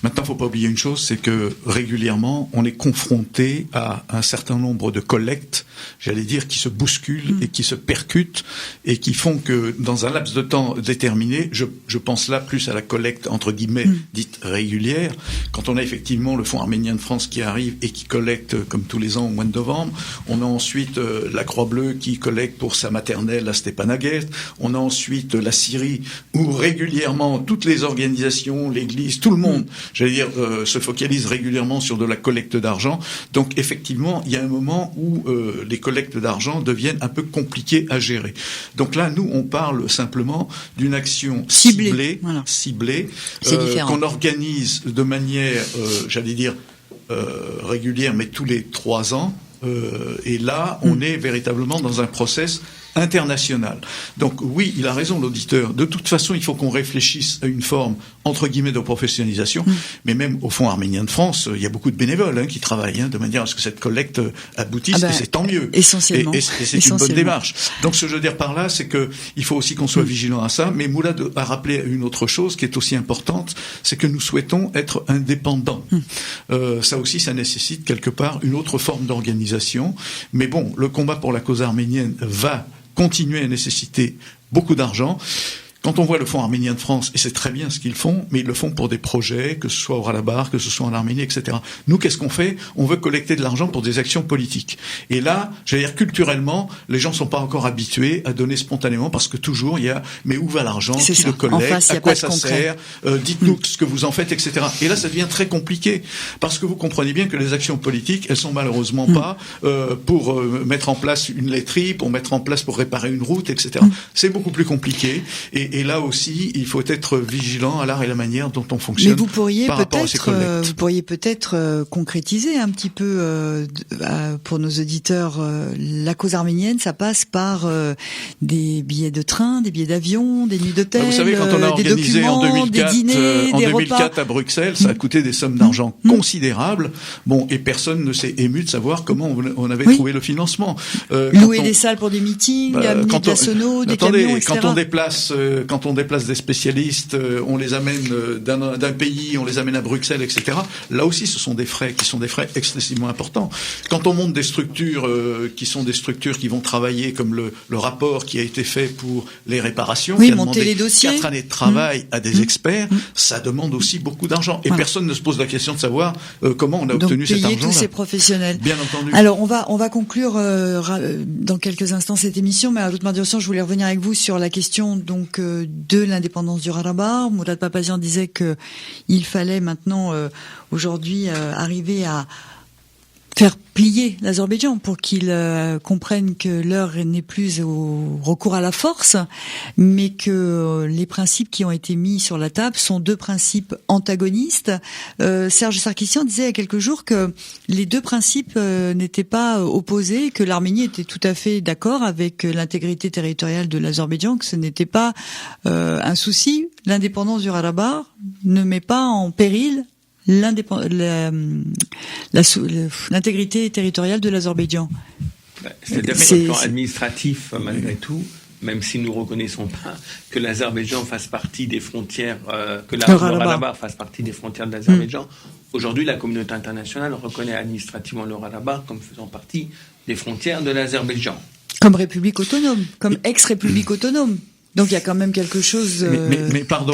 Maintenant, il ne faut pas oublier une chose, c'est que régulièrement, on est confronté à un certain nombre de collectes, j'allais dire, qui se bousculent et qui se percutent et qui font que dans un laps de temps déterminé, je pense là plus à la collecte entre guillemets dite régulière, quand on a effectivement le Fonds arménien de France qui a arrive et qui collecte comme tous les ans au mois de novembre. On a ensuite la Croix-Bleue qui collecte pour sa maternelle à Stepanakert. On a ensuite la Syrie où régulièrement toutes les organisations, l'Église, tout le monde, se focalise régulièrement sur de la collecte d'argent. Donc effectivement, il y a un moment où les collectes d'argent deviennent un peu compliquées à gérer. Donc là, nous, on parle simplement d'une action ciblée, qu'on organise de manière, régulière, mais tous les 3 ans. Et là, on est véritablement dans un process international. Donc oui, il a raison l'auditeur. De toute façon, il faut qu'on réfléchisse à une forme entre guillemets de professionnalisation. Mais même au Fonds arménien de France, il y a beaucoup de bénévoles qui travaillent de manière à ce que cette collecte aboutisse. Et c'est tant mieux. Essentiellement. Et c'est une bonne démarche. Donc ce que je veux dire par là, c'est que il faut aussi qu'on soit vigilant à ça. Mais Moulad a rappelé une autre chose qui est aussi importante, c'est que nous souhaitons être indépendants. Ça aussi, ça nécessite quelque part une autre forme d'organisation. Mais bon, le combat pour la cause arménienne va continuer à nécessiter beaucoup d'argent. Quand on voit le Fonds arménien de France, et c'est très bien ce qu'ils font, mais ils le font pour des projets, que ce soit au Ralabar, que ce soit en Arménie, etc. Nous, qu'est-ce qu'on fait ? On veut collecter de l'argent pour des actions politiques. Et là, culturellement, les gens sont pas encore habitués à donner spontanément, parce que toujours, il y a, mais où va l'argent ? Qui le collecte ? À quoi ça sert ? Dites-nous ce que vous en faites, etc. Et là, ça devient très compliqué, parce que vous comprenez bien que les actions politiques, elles sont malheureusement pas pour mettre en place une laiterie, pour réparer une route, etc. C'est beaucoup plus compliqué. Et là aussi, il faut être vigilant à l'art et la manière dont on fonctionne. Mais vous pourriez peut-être concrétiser un petit peu pour nos auditeurs. La cause arménienne, ça passe par des billets de train, des billets d'avion, des nuits d'hôtel, vous savez, quand on a organisé en 2004, des dîners, des repas. À Bruxelles, ça a coûté des sommes d'argent considérables. Bon, et personne ne s'est ému de savoir comment on avait trouvé le financement. Louer des salles pour des meetings, amener de la sono, des camions, etc. Quand on déplace des spécialistes, on les amène d'un pays, on les amène à Bruxelles, etc. Là aussi, ce sont des frais qui sont des frais excessivement importants. Quand on monte des structures qui vont travailler, comme le rapport qui a été fait pour les réparations, qui a demandé les dossiers. 4 années de travail à des experts, ça demande aussi beaucoup d'argent. Et personne ne se pose la question de savoir comment on a obtenu cet argent. Donc payer tous ces professionnels. Bien entendu. Alors on va conclure dans quelques instants cette émission, mais à l'autre Mardiossan, je voulais revenir avec vous sur la question donc de l'indépendance du Ralabar. Mourad Papazian disait que il fallait maintenant aujourd'hui arriver à faire plier l'Azerbaïdjan pour qu'il comprenne que l'heure n'est plus au recours à la force, mais que les principes qui ont été mis sur la table sont 2 principes antagonistes. Serge Sarkissian disait il y a quelques jours que les 2 principes n'étaient pas opposés, que l'Arménie était tout à fait d'accord avec l'intégrité territoriale de l'Azerbaïdjan, que ce n'était pas un souci. L'indépendance du Ralabar ne met pas en péril l'intégrité territoriale de l'Azerbaïdjan. C'est-à-dire que sur le plan administratif, malgré tout, même si nous ne reconnaissons pas que l'Azerbaïdjan fasse partie des frontières, que le Ralabar fasse partie des frontières de l'Azerbaïdjan, aujourd'hui la communauté internationale reconnaît administrativement le Ralabar comme faisant partie des frontières de l'Azerbaïdjan. Comme république autonome, comme ex-république autonome. Donc il y a quand même quelque chose.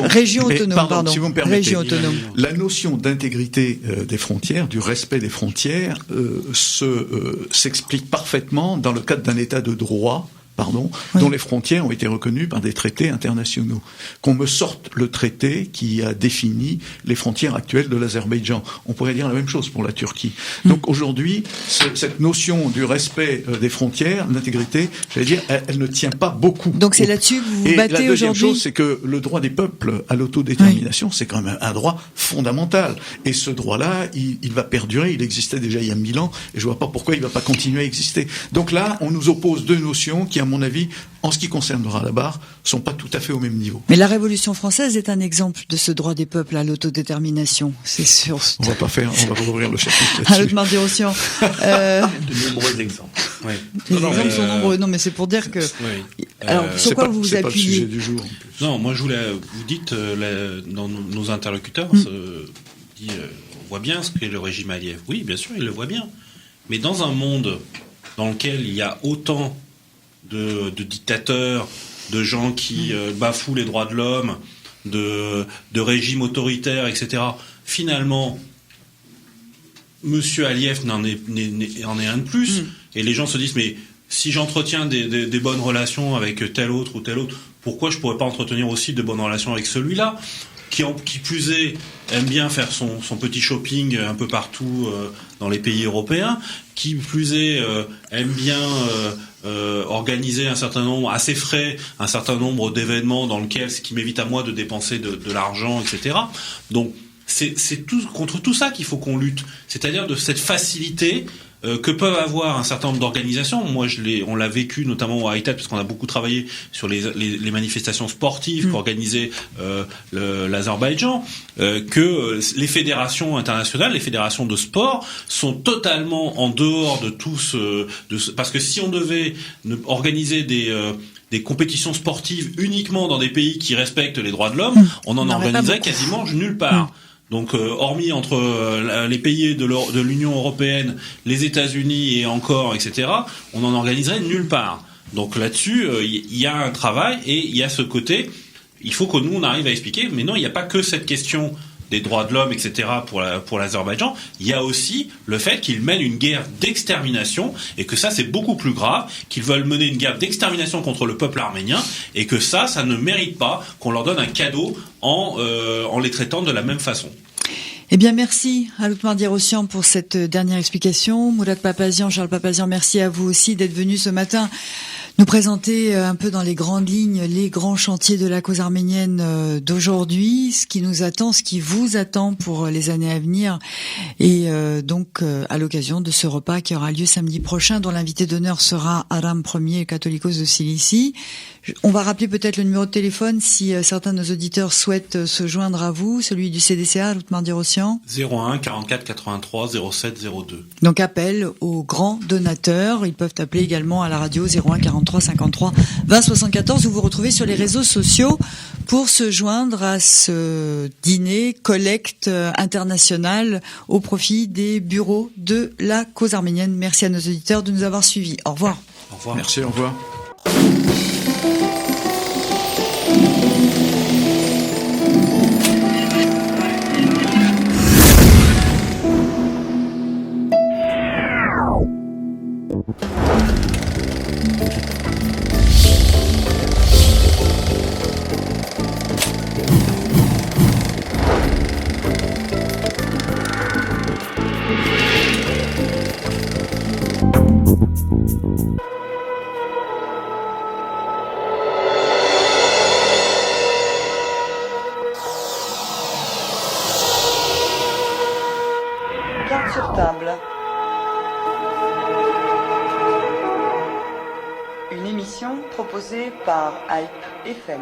Région autonome, si vous me permettez, région autonome. La notion d'intégrité des frontières, du respect des frontières, s'explique parfaitement dans le cadre d'un État de droit. Dont les frontières ont été reconnues par des traités internationaux. Qu'on me sorte le traité qui a défini les frontières actuelles de l'Azerbaïdjan. On pourrait dire la même chose pour la Turquie. Donc aujourd'hui, cette notion du respect des frontières, l'intégrité, elle ne tient pas beaucoup. Donc c'est là-dessus que vous vous battez aujourd'hui. Et la deuxième chose, c'est que le droit des peuples à l'autodétermination, c'est quand même un droit fondamental. Et ce droit-là, il va perdurer. Il existait déjà il y a 1000 ans, et je vois pas pourquoi il va pas continuer à exister. Donc là, on nous oppose 2 notions qui, à mon avis, en ce qui concerne le Ralabar, sont pas tout à fait au même niveau. Mais la Révolution française est un exemple de ce droit des peuples à l'autodétermination, c'est sûr. On va pas ouvrir le chapitre là-dessus. À Mardiossan. De nombreux exemples. Ouais. Les exemples sont nombreux. Non, mais c'est pour dire que. Alors, sur quoi vous vous appuyez ? C'est pas le sujet du jour. Non, moi je voulais. Vous dites dans nos interlocuteurs, on voit bien ce qu'est le régime Aliyev. Oui, bien sûr, il le voit bien. Mais dans un monde dans lequel il y a autant de dictateurs, de gens qui bafouent les droits de l'homme, de régimes autoritaires, etc. Finalement, Monsieur Aliyev en est un de plus, et les gens se disent mais si j'entretiens des bonnes relations avec tel autre ou tel autre, pourquoi je pourrais pas entretenir aussi de bonnes relations avec celui-là qui plus est aime bien faire son petit shopping un peu partout dans les pays européens, qui plus est aime bien organiser un certain nombre, à ses frais, un certain nombre d'événements dans lequel, ce qui m'évite à moi de dépenser de l'argent, etc. Donc c'est tout contre tout ça qu'il faut qu'on lutte, c'est-à-dire de cette facilité que peuvent avoir un certain nombre d'organisations. Moi, on l'a vécu notamment à Haïtat, parce qu'on a beaucoup travaillé sur les manifestations sportives qu'organisait l'Azerbaïdjan, que les fédérations internationales, les fédérations de sport, sont totalement en dehors de tout parce que si on devait organiser des compétitions sportives uniquement dans des pays qui respectent les droits de l'homme, on en organiserait quasiment nulle part. Donc, hormis entre les pays de l'Union européenne, les États-Unis et encore, etc., on en organiserait nulle part. Donc là-dessus, il y a un travail et il y a ce côté. Il faut que nous on arrive à expliquer. Mais non, il n'y a pas que cette question des droits de l'homme, etc. pour l'Azerbaïdjan. Il y a aussi le fait qu'ils mènent une guerre d'extermination et que ça c'est beaucoup plus grave, qu'ils veulent mener une guerre d'extermination contre le peuple arménien et que ça ne mérite pas qu'on leur donne un cadeau en les traitant de la même façon. Eh bien, merci Alout Mardi-Rossian pour cette dernière explication. Mourad Papazian, Charles Papazian, merci à vous aussi d'être venus ce matin nous présenter un peu dans les grandes lignes les grands chantiers de la cause arménienne d'aujourd'hui, ce qui nous attend, ce qui vous attend pour les années à venir, et donc à l'occasion de ce repas qui aura lieu samedi prochain, dont l'invité d'honneur sera Aram Ier, catholicos de Cilicie. On va rappeler peut-être le numéro de téléphone si certains de nos auditeurs souhaitent se joindre à vous, celui du CDCA, Alout Mardi-Rossian. 01 44 83 07 02. Donc appel aux grands donateurs. Ils peuvent appeler également à la radio 01 43 53 20 74 ou vous retrouvez sur les réseaux sociaux pour se joindre à ce dîner collecte international au profit des bureaux de la cause arménienne. Merci à nos auditeurs de nous avoir suivis. Au revoir. Au revoir. Merci, au revoir. Carte sur table. Une émission proposée par Hype FM.